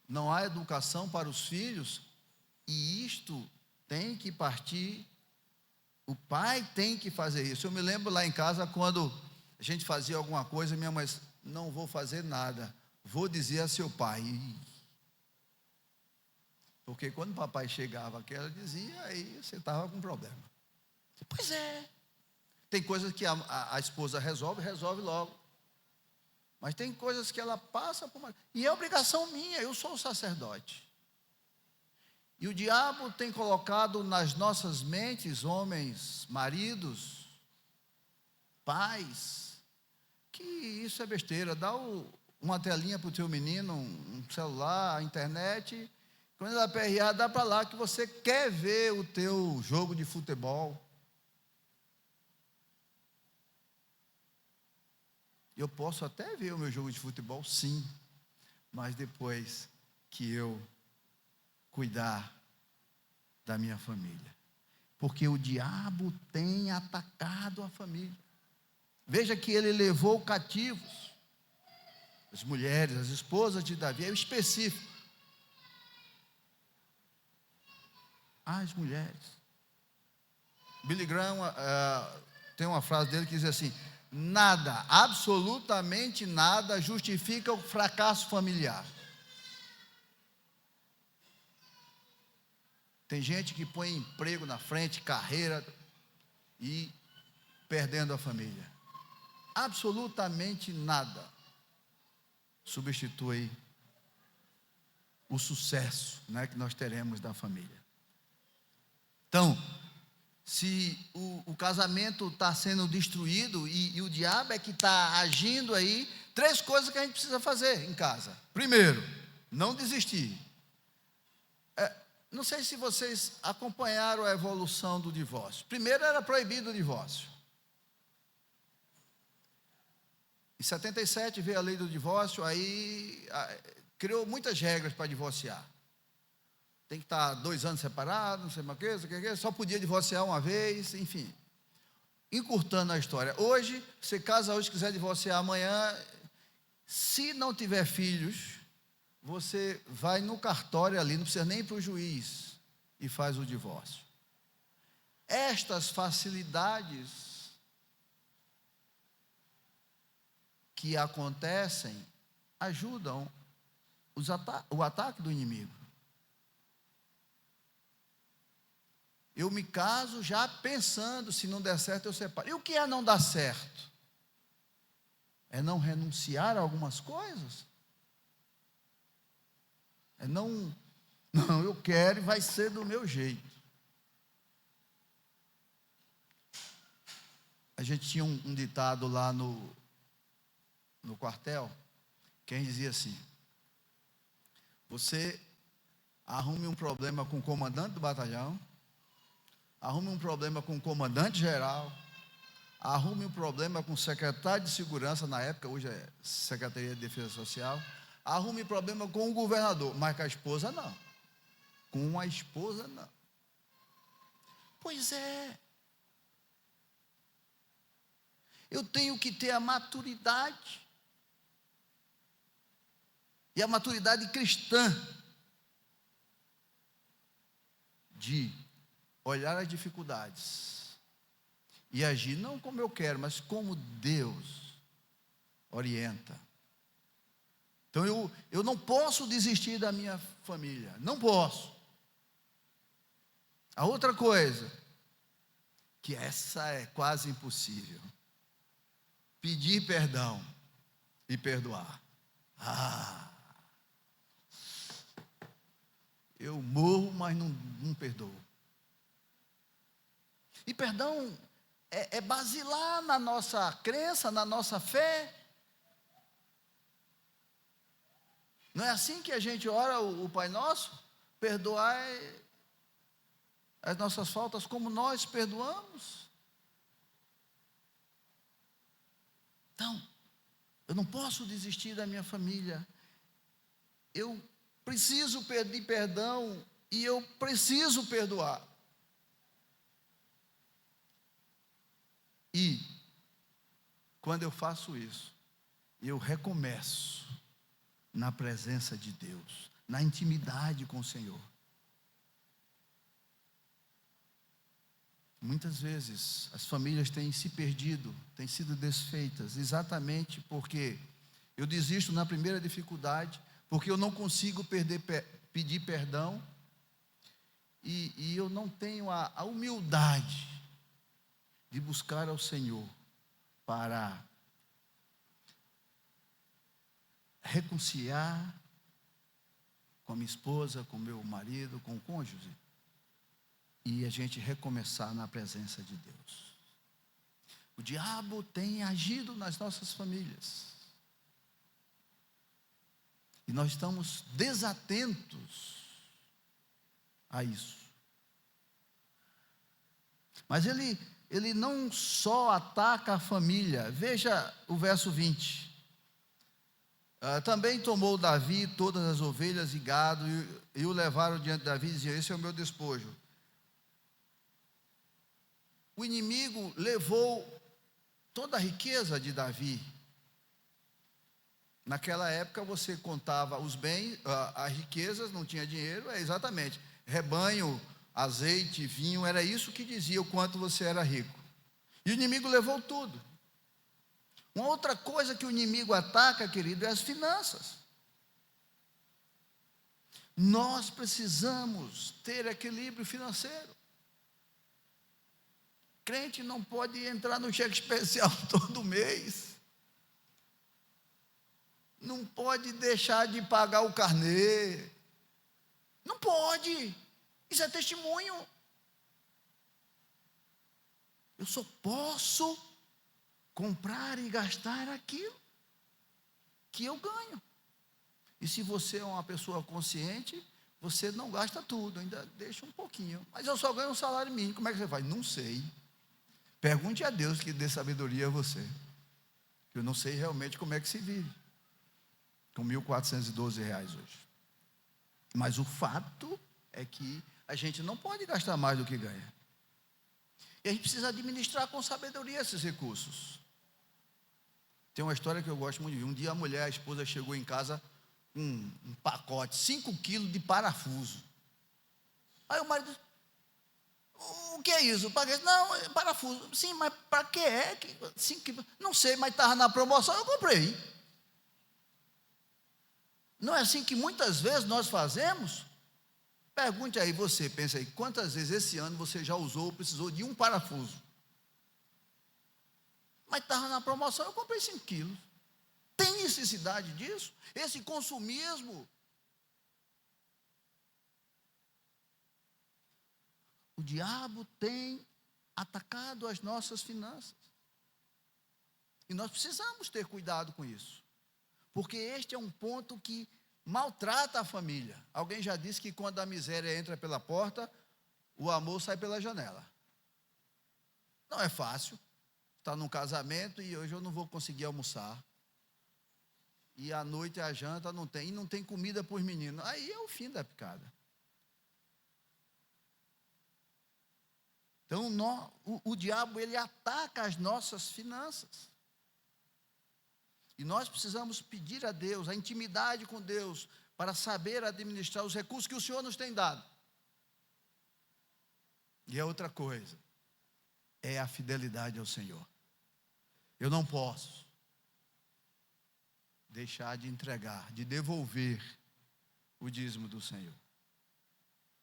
[SPEAKER 5] não há educação para os filhos, e isto tem que partir, o pai tem que fazer isso. Eu me lembro lá em casa, quando a gente fazia alguma coisa, minha mãe disse, não vou fazer nada, vou dizer a seu pai. Porque quando o papai chegava aqui, ela dizia, aí você estava com problema. Pois é. Tem coisas que a esposa resolve logo. Mas tem coisas que ela passa por mais. E é obrigação minha, eu sou o sacerdote. E o diabo tem colocado nas nossas mentes, homens, maridos, pais, que isso é besteira. Dá uma telinha para o teu menino, um celular, a internet. Quando ela aperrear, dá para lá que você quer ver o teu jogo de futebol. Eu posso até ver o meu jogo de futebol, sim, mas depois que eu cuidar da minha família. Porque o diabo tem atacado a família. Veja que ele levou cativos as mulheres, as esposas de Davi, é o específico. As mulheres. Billy Graham tem uma frase dele que diz assim: nada, absolutamente nada justifica o fracasso familiar. Tem gente que põe emprego na frente, carreira, e perdendo a família. absolutamente nada substitui o sucesso, né, que nós teremos da família. Então, se o casamento está sendo destruído e o diabo é que está agindo aí, 3 coisas que a gente precisa fazer em casa. Primeiro, não desistir. Não sei se vocês acompanharam a evolução do divórcio. Primeiro era proibido o divórcio. Em 77 veio a lei do divórcio, aí criou muitas regras para divorciar. Tem que estar 2 anos separados, não sei mais o que, só podia divorciar uma vez, enfim. Encurtando a história. Hoje, você casa hoje, quiser divorciar amanhã, se não tiver filhos, você vai no cartório ali, não precisa nem ir para o juiz, e faz o divórcio. Estas facilidades que acontecem ajudam o ataque do inimigo. Eu me caso já pensando, se não der certo eu separo. E o que é não dar certo? É não renunciar a algumas coisas? É não, eu quero e vai ser do meu jeito. A gente tinha um ditado lá no quartel, que a gente dizia assim: você arrume um problema com o comandante do batalhão, arrume um problema com o comandante geral, arrume um problema com o secretário de segurança, na época, hoje é Secretaria de Defesa Social, arrume problema com o governador, mas com a esposa não. Com a esposa não. Pois é. Eu tenho que ter a maturidade, e a maturidade cristã, de olhar as dificuldades e agir não como eu quero, mas como Deus orienta. Então eu não posso desistir da minha família, não posso. A outra coisa, que essa é quase impossível, pedir perdão e perdoar. Eu morro, mas não perdoo. E perdão é basilar na nossa crença, na nossa fé. Não é assim que a gente ora o Pai Nosso? Perdoai as nossas faltas como nós perdoamos. Então, eu não posso desistir da minha família. Eu preciso pedir perdão e eu preciso perdoar. E, quando eu faço isso, eu recomeço na presença de Deus, na intimidade com o Senhor. Muitas vezes as famílias têm se perdido, têm sido desfeitas, exatamente porque eu desisto na primeira dificuldade, porque eu não consigo pedir perdão, e eu não tenho a humildade de buscar ao Senhor para reconciliar com a minha esposa, com o meu marido, com o cônjuge, e a gente recomeçar na presença de Deus. O diabo tem agido nas nossas famílias, e nós estamos desatentos a isso. Mas ele não só ataca a família. Veja o verso 20. Também tomou Davi todas as ovelhas e gado, e o levaram diante de Davi, e dizia: esse é o meu despojo. O inimigo levou toda a riqueza de Davi. Naquela época você contava os bens, as riquezas, não tinha dinheiro, exatamente, rebanho, azeite, vinho, era isso que dizia o quanto você era rico. E o inimigo levou tudo. Uma outra coisa que o inimigo ataca, querido, é as finanças. Nós precisamos ter equilíbrio financeiro. Crente não pode entrar no cheque especial todo mês. Não pode deixar de pagar o carnê. Não pode. Isso é testemunho. Eu só posso comprar e gastar aquilo que eu ganho. E se você é uma pessoa consciente, você não gasta tudo, ainda deixa um pouquinho. Mas eu só ganho um salário mínimo, como é que você faz? Não sei. Pergunte a Deus que dê sabedoria a você. Eu não sei realmente como é que se vive com R$1.412 hoje. Mas o fato é que a gente não pode gastar mais do que ganha. E a gente precisa administrar com sabedoria esses recursos. Tem uma história que eu gosto muito de ver. Um dia a esposa chegou em casa com um pacote, 5 quilos de parafuso. Aí o marido disse: o que é isso? Não, é parafuso. Sim, mas para que é? 5 quilos? Não sei, mas estava na promoção, eu comprei. Não é assim que muitas vezes nós fazemos? Pergunte aí, você, pensa aí, quantas vezes esse ano você já usou ou precisou de um parafuso? Mas estava na promoção, eu comprei 5 quilos. Tem necessidade disso? Esse consumismo. O diabo tem atacado as nossas finanças. E nós precisamos ter cuidado com isso. Porque este é um ponto que maltrata a família. Alguém já disse que quando a miséria entra pela porta, o amor sai pela janela. Não é fácil. Está num casamento e hoje eu não vou conseguir almoçar. E à noite a janta não tem. E não tem comida para os meninos. Aí é o fim da picada. Então o diabo, ele ataca as nossas finanças. E nós precisamos pedir a Deus, a intimidade com Deus, para saber administrar os recursos que o Senhor nos tem dado. E a outra coisa, é a fidelidade ao Senhor. Eu não posso deixar de entregar, de devolver o dízimo do Senhor.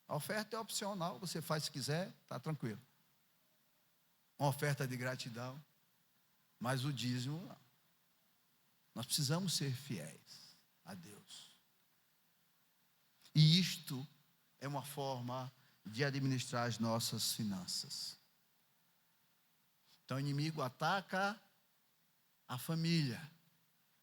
[SPEAKER 5] A oferta é opcional, você faz se quiser, está tranquilo. Uma oferta de gratidão, mas o dízimo não. Nós precisamos ser fiéis a Deus. E isto é uma forma de administrar as nossas finanças. Então o inimigo ataca a família,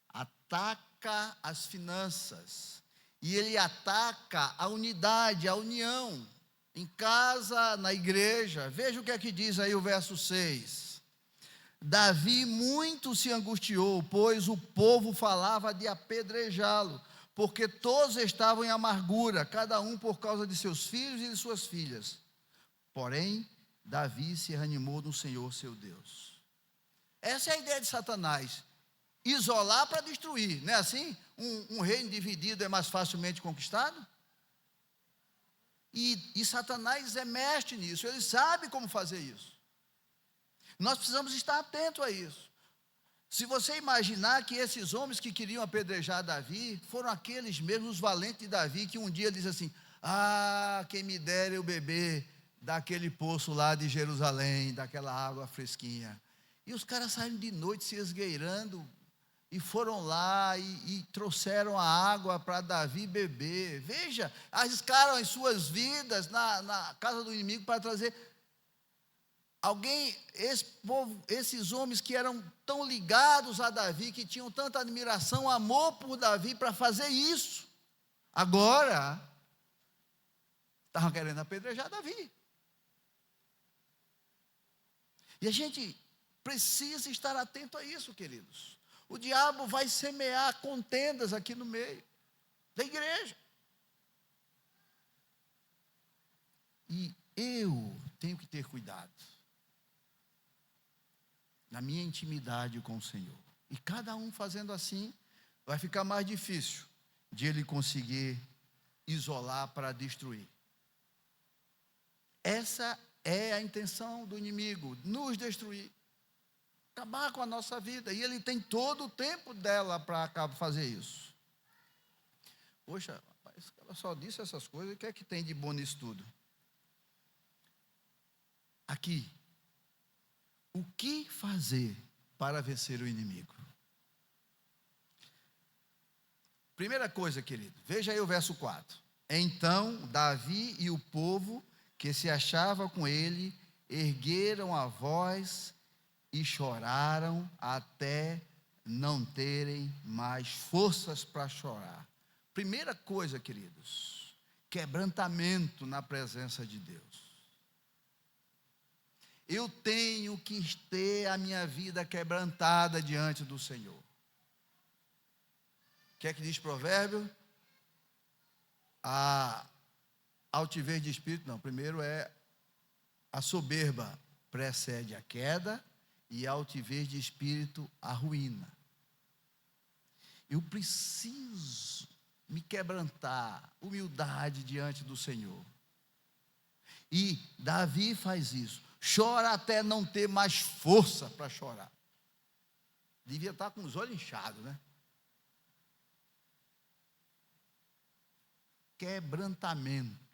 [SPEAKER 5] ataca as finanças, e ele ataca a unidade, a união, em casa, na igreja. Veja o que é que diz aí o verso 6. Davi muito se angustiou, pois o povo falava de apedrejá-lo, porque todos estavam em amargura, cada um por causa de seus filhos e de suas filhas. Porém, Davi se reanimou no Senhor seu Deus. Essa é a ideia de Satanás: isolar para destruir. Não é assim? Um reino dividido é mais facilmente conquistado? E Satanás é mestre nisso, ele sabe como fazer isso. Nós precisamos estar atentos a isso. Se você imaginar que esses homens que queriam apedrejar Davi foram aqueles mesmos valentes de Davi que um dia diz assim: quem me dera eu beber daquele poço lá de Jerusalém, daquela água fresquinha. E os caras saíram de noite se esgueirando e foram lá e trouxeram a água para Davi beber. Veja, arriscaram as suas vidas na casa do inimigo para trazer esses homens que eram tão ligados a Davi, que tinham tanta admiração, amor por Davi, para fazer isso. Agora, estavam querendo apedrejar Davi. E a gente precisa estar atento a isso, queridos. O diabo vai semear contendas aqui no meio da igreja. E eu tenho que ter cuidado na minha intimidade com o Senhor. E cada um fazendo assim, vai ficar mais difícil de ele conseguir isolar para destruir. Essa é a intenção do inimigo, nos destruir, acabar com a nossa vida. E ele tem todo o tempo dela para fazer isso. Poxa, rapaz, ela só disse essas coisas, o que é que tem de bom nisso tudo? Aqui, O que fazer para vencer o inimigo? Primeira coisa, querido, veja aí o verso 4. Então Davi e o povo que se achava com ele ergueram a voz e choraram até não terem mais forças para chorar. Primeira coisa, queridos, quebrantamento na presença de Deus. Eu tenho que ter a minha vida quebrantada diante do Senhor. O que é que diz provérbio? A altivez de espírito, não, primeiro é a soberba precede a queda e a altivez de espírito a ruína. Eu preciso me quebrantar, humildade diante do Senhor. E Davi faz isso, chora até não ter mais força para chorar. Devia estar com os olhos inchados, né? Quebrantamento.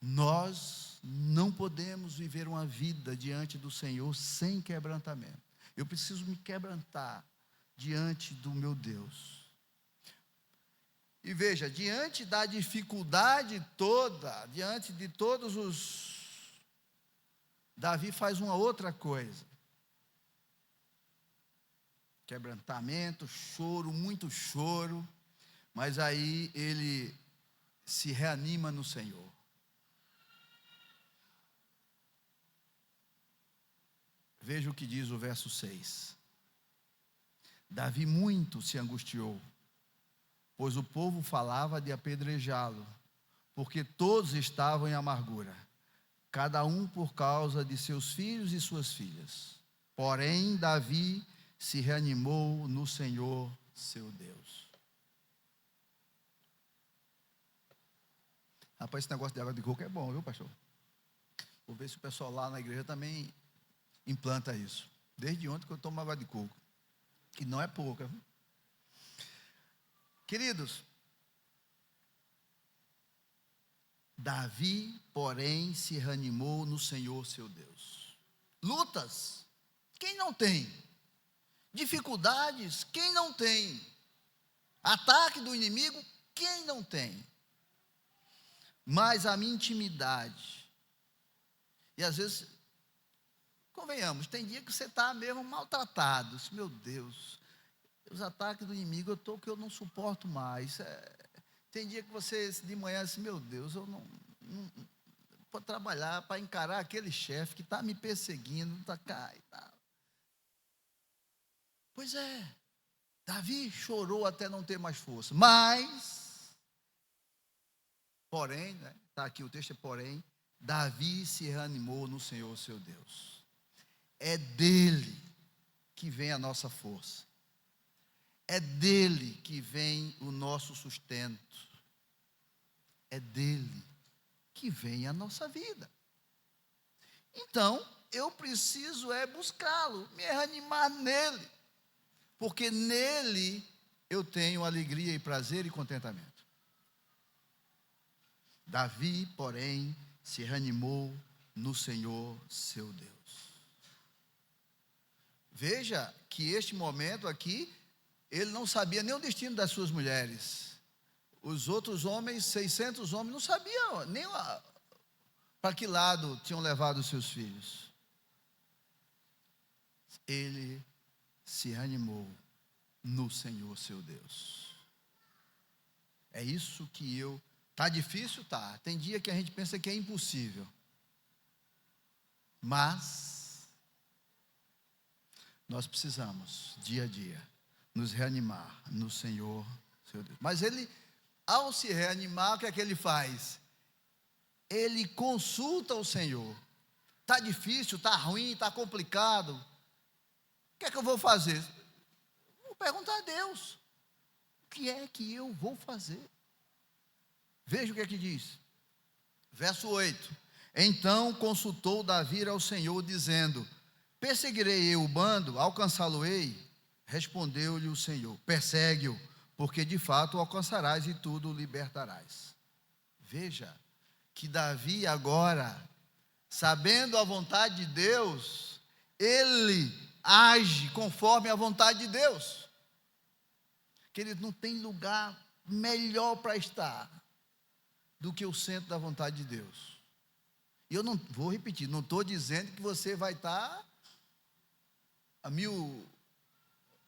[SPEAKER 5] Nós não podemos viver uma vida diante do Senhor sem quebrantamento. Eu preciso me quebrantar diante do meu Deus. E veja, diante da dificuldade toda, diante de todos os... Davi faz uma outra coisa. Quebrantamento, choro, muito choro. Mas aí ele se reanima no Senhor. Veja o que diz o verso 6. Davi muito se angustiou, pois o povo falava de apedrejá-lo, porque todos estavam em amargura, cada um por causa de seus filhos e suas filhas. Porém, Davi se reanimou no Senhor, seu Deus. Rapaz, esse negócio de água de coco é bom, viu, pastor? Vou ver se o pessoal lá na igreja também implanta isso. Desde ontem que eu tomo água de coco, que não é pouca, viu? Queridos, Davi, porém, se reanimou no Senhor, seu Deus. Lutas, quem não tem? Dificuldades, quem não tem? Ataque do inimigo, quem não tem? Mas a minha intimidade, e às vezes, convenhamos, tem dia que você está mesmo maltratado, meu Deus, os ataques do inimigo eu estou que eu não suporto mais. Tem dia que você de manhã assim, meu Deus, eu não vou trabalhar para encarar aquele chefe que está me perseguindo, está cá e tal. Pois é, Davi chorou até não ter mais força, mas... Porém, está aqui o texto, porém, Davi se reanimou no Senhor, seu Deus. É dele que vem a nossa força. É dele que vem o nosso sustento. É dele que vem a nossa vida. Então, eu preciso buscá-lo, me reanimar nele. Porque nele eu tenho alegria e prazer e contentamento. Davi, porém, se reanimou no Senhor, seu Deus. Veja que este momento aqui, ele não sabia nem o destino das suas mulheres. Os outros homens, 600 homens, não sabiam nem para que lado tinham levado os seus filhos. Ele se reanimou no Senhor, seu Deus. É isso que Está difícil? Tá. Tem dia que a gente pensa que é impossível. Mas nós precisamos, dia a dia, nos reanimar no Senhor, seu Deus. Mas ele, ao se reanimar, o que é que ele faz? Ele consulta o Senhor. Está difícil, está ruim, está complicado. O que é que eu vou fazer? Vou perguntar a Deus. O que é que eu vou fazer? Veja o que é que diz. Verso 8. Então consultou Davi ao Senhor, dizendo: perseguirei eu o bando, alcançá-lo-ei? Respondeu-lhe o Senhor: persegue-o, porque de fato o alcançarás e tudo o libertarás. Veja que Davi agora sabendo a vontade de Deus, ele age conforme a vontade de Deus. Querido, não tem lugar melhor para estar do que o centro da vontade de Deus. E eu não vou repetir, não estou dizendo que você vai estar a mil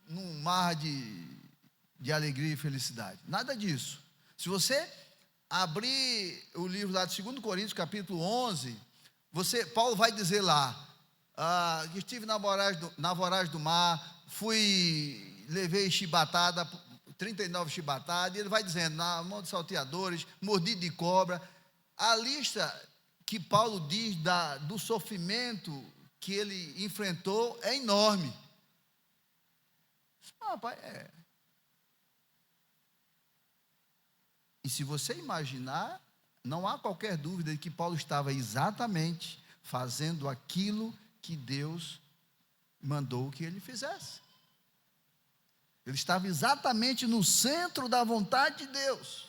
[SPEAKER 5] num mar de alegria e felicidade. Nada disso. Se você abrir o livro lá de 2 Coríntios, capítulo 11, Paulo vai dizer lá, que estive na voragem do mar, levei chibatada, 39 chibatadas, e ele vai dizendo, na mão de salteadores, mordido de cobra. A lista que Paulo diz do sofrimento que ele enfrentou é enorme. Rapaz, E se você imaginar, não há qualquer dúvida de que Paulo estava exatamente fazendo aquilo que Deus mandou que ele fizesse. Ele estava exatamente no centro da vontade de Deus.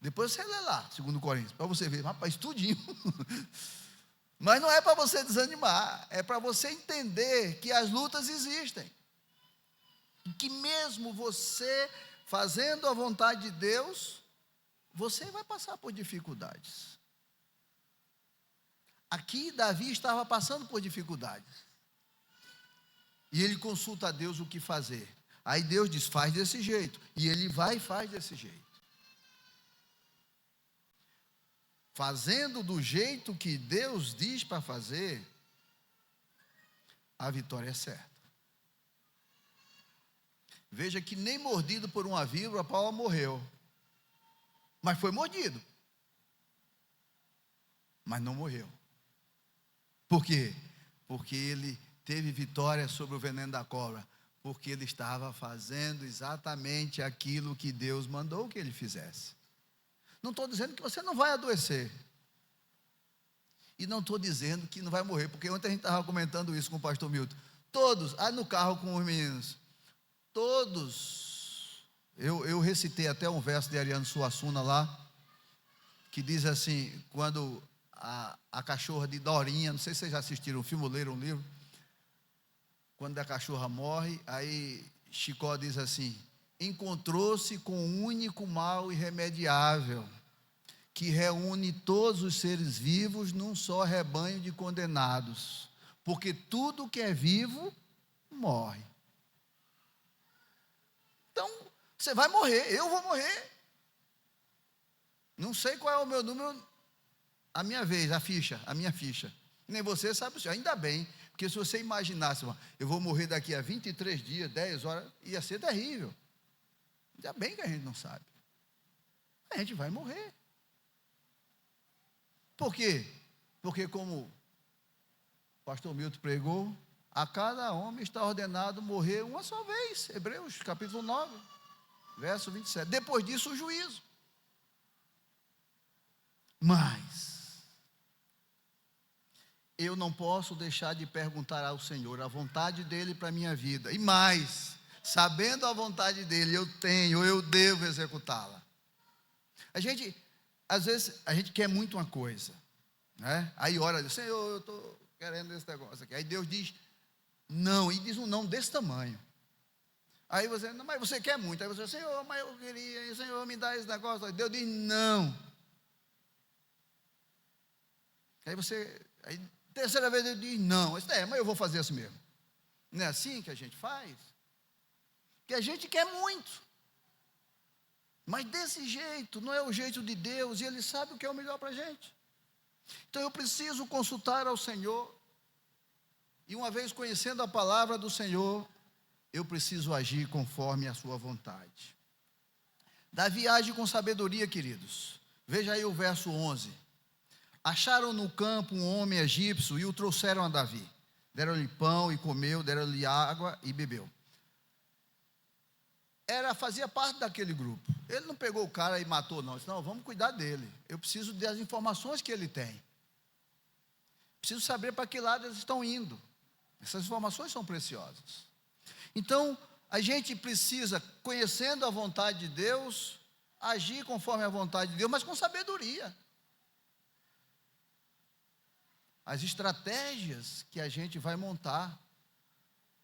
[SPEAKER 5] Depois você lê lá, 2 Coríntios, para você ver, rapaz, tudinho. Mas não é para você desanimar, é para você entender que as lutas existem. E que mesmo você fazendo a vontade de Deus, você vai passar por dificuldades. Aqui Davi estava passando por dificuldades. E ele consulta a Deus o que fazer. Aí Deus diz, faz desse jeito. E ele vai e faz desse jeito. Fazendo do jeito que Deus diz para fazer, a vitória é certa. Veja que nem mordido por uma víbora, Paulo morreu. Mas foi mordido. Mas não morreu. Por quê? Porque ele teve vitória sobre o veneno da cobra. Porque ele estava fazendo exatamente aquilo que Deus mandou que ele fizesse. Não estou dizendo que você não vai adoecer. E não estou dizendo que não vai morrer. Porque ontem a gente estava comentando isso com o pastor Milton. Todos, no carro com os meninos. Todos, eu recitei até um verso de Ariano Suassuna lá, que diz assim, quando a cachorra de Dorinha, não sei se vocês já assistiram o filme ou leram um livro, quando a cachorra morre, aí Chicó diz assim, encontrou-se com um único mal irremediável, que reúne todos os seres vivos num só rebanho de condenados, porque tudo que é vivo, morre. Então, você vai morrer, eu vou morrer. Não sei qual é o meu número, a minha vez, a minha ficha. Nem você sabe o seu, ainda bem, porque se você imaginasse, eu vou morrer daqui a 23 dias, 10 horas, ia ser terrível. Ainda bem que a gente não sabe. A gente vai morrer. Por quê? Porque como o pastor Milton pregou, a cada homem está ordenado morrer uma só vez. Hebreus capítulo 9, verso 27. Depois disso o juízo. Mas eu não posso deixar de perguntar ao Senhor a vontade dele para a minha vida. E mais, sabendo a vontade dele, eu devo executá-la. Às vezes, a gente quer muito uma coisa, né? Aí ora, diz, Senhor, eu estou querendo esse negócio aqui. Aí Deus diz, não, e diz um não desse tamanho. Aí você, não, mas você quer muito. Aí você, Senhor, mas eu queria, Senhor, me dá esse negócio. Aí Deus diz, não. Aí terceira vez ele diz, não. Mas eu vou fazer assim mesmo. Não é assim que a gente faz? Que a gente quer muito. Mas desse jeito, não é o jeito de Deus, e Ele sabe o que é o melhor para a gente. Então eu preciso consultar ao Senhor. E uma vez conhecendo a palavra do Senhor, eu preciso agir conforme a sua vontade. Davi age com sabedoria, queridos. Veja aí o verso 11. Acharam no campo um homem egípcio e o trouxeram a Davi. Deram-lhe pão e comeu, deram-lhe água e bebeu. Fazia parte daquele grupo. Ele não pegou o cara e matou, não. Ele disse, não, vamos cuidar dele. Eu preciso das informações que ele tem. Preciso saber para que lado eles estão indo. Essas informações são preciosas. Então, a gente precisa, conhecendo a vontade de Deus, agir conforme a vontade de Deus, mas com sabedoria. as estratégias que a gente vai montar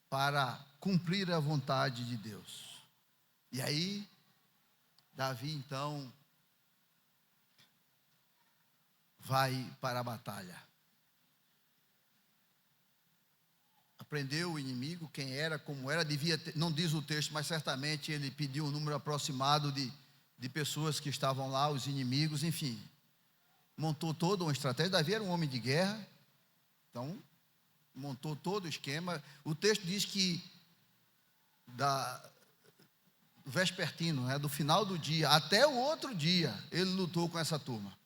[SPEAKER 5] para cumprir a vontade de Deus. E aí, Davi então vai para a batalha. Aprendeu o inimigo, quem era, como era, devia ter, não diz o texto, mas certamente ele pediu um número aproximado de pessoas que estavam lá, os inimigos, enfim. Montou toda uma estratégia. Davi era um homem de guerra, então montou todo o esquema. O texto diz que vespertino, do final do dia até o outro dia, ele lutou com essa turma.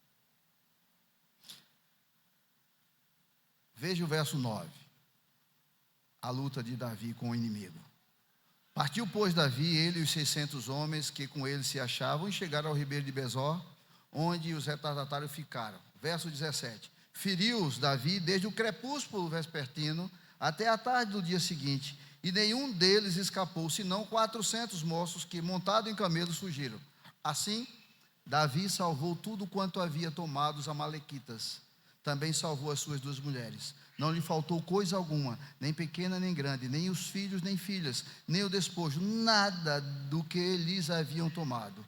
[SPEAKER 5] Veja o verso 9, a luta de Davi com o inimigo. Partiu, pois, Davi, ele e os 600 homens que com ele se achavam, e chegaram ao ribeiro de Besor, onde os retardatários ficaram. Verso 17, feriu-os Davi desde o crepúsculo vespertino até a tarde do dia seguinte, e nenhum deles escapou, senão 400 moços que, montados em camelos, fugiram. Assim, Davi salvou tudo quanto havia tomado os amalequitas. Também salvou as suas 2 mulheres. Não lhe faltou coisa alguma, nem pequena nem grande, nem os filhos nem filhas, nem o despojo, nada do que lhes haviam tomado.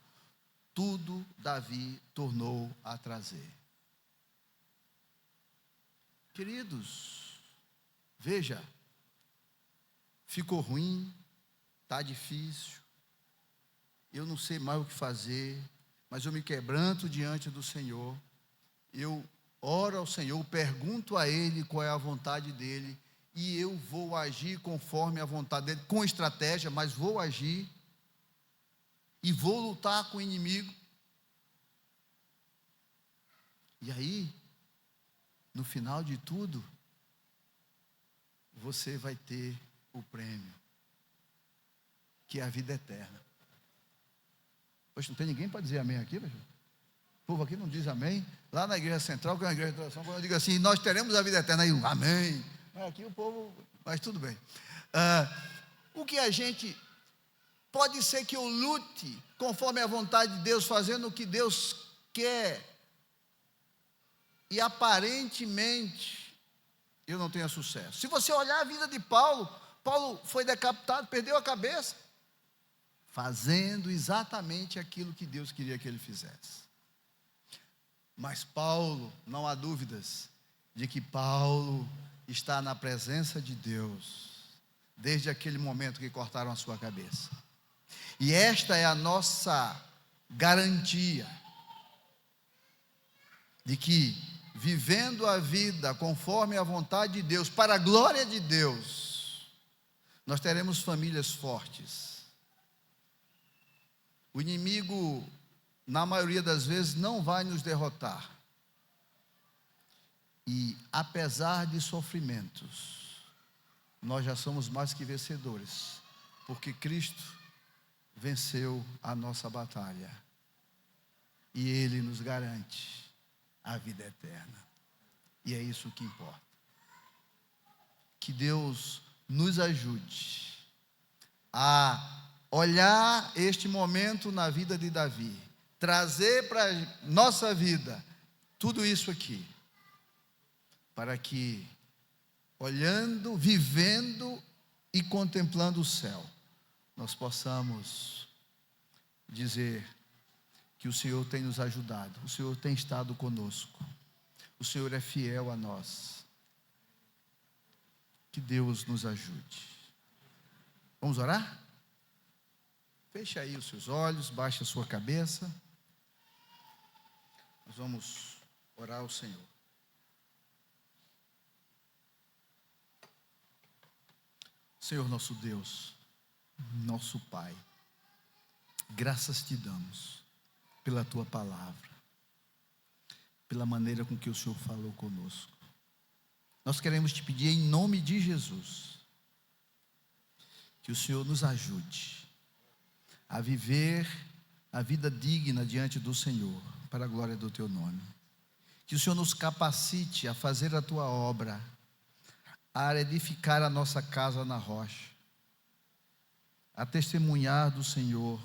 [SPEAKER 5] Tudo Davi tornou a trazer. Queridos, veja, ficou ruim, está difícil, eu não sei mais o que fazer, mas eu me quebranto diante do Senhor, eu oro ao Senhor, pergunto a Ele qual é a vontade dEle, e eu vou agir conforme a vontade dEle, com estratégia, mas vou agir, e vou lutar com o inimigo. E aí, no final de tudo, você vai ter o prêmio, que é a vida eterna. Poxa, não tem ninguém para dizer amém aqui, pastor? O povo aqui não diz amém. Lá na igreja central, que é uma igreja de oração, quando eu digo assim, nós teremos a vida eterna, aí amém. Aqui o povo, mas tudo bem. O que a gente, pode ser que eu lute conforme a vontade de Deus, fazendo o que Deus quer, e aparentemente eu não tenha sucesso. Se você olhar a vida de Paulo, Paulo foi decapitado, perdeu a cabeça, fazendo exatamente aquilo que Deus queria que ele fizesse. Mas Paulo, não há dúvidas de que Paulo está na presença de Deus, desde aquele momento que cortaram a sua cabeça. E esta é a nossa garantia, de que, vivendo a vida conforme a vontade de Deus, para a glória de Deus, nós teremos famílias fortes. O inimigo, na maioria das vezes, não vai nos derrotar. E, apesar de sofrimentos, nós já somos mais que vencedores, porque Cristo venceu a nossa batalha. E Ele nos garante a vida eterna. E é isso que importa. Que Deus nos ajude a olhar este momento na vida de Davi, trazer para a nossa vida tudo isso aqui, para que, olhando, vivendo e contemplando o céu, nós possamos dizer que o Senhor tem nos ajudado, o Senhor tem estado conosco, o Senhor é fiel a nós. Que Deus nos ajude. Vamos orar? Feche aí os seus olhos, baixe a sua cabeça. Nós vamos orar ao Senhor. Senhor nosso Deus, nosso Pai, graças te damos pela tua palavra, pela maneira com que o Senhor falou conosco. Nós queremos te pedir em nome de Jesus, que o Senhor nos ajude a viver a vida digna diante do Senhor, para a glória do teu nome. Que o Senhor nos capacite a fazer a tua obra, a edificar a nossa casa na rocha, a testemunhar do Senhor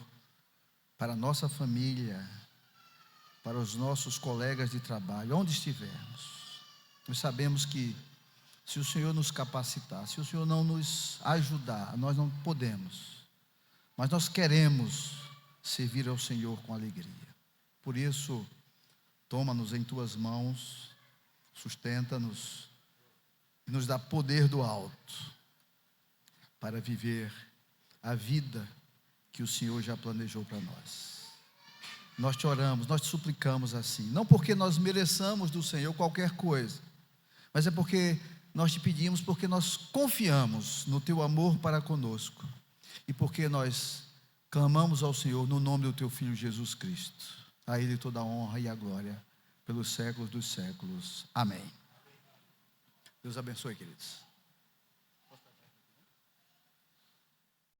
[SPEAKER 5] para a nossa família, para os nossos colegas de trabalho, onde estivermos. Nós sabemos que se o Senhor nos capacitar, se o Senhor não nos ajudar, nós não podemos. Mas nós queremos servir ao Senhor com alegria. Por isso, toma-nos em tuas mãos, sustenta-nos, e nos dá poder do alto para viver a vida que o Senhor já planejou para nós. Nós te oramos, nós te suplicamos assim, não porque nós mereçamos do Senhor qualquer coisa, mas é porque nós te pedimos, porque nós confiamos no teu amor para conosco e porque nós clamamos ao Senhor no nome do teu Filho Jesus Cristo. A Ele toda a honra e a glória pelos séculos dos séculos. Amém. Deus abençoe, queridos.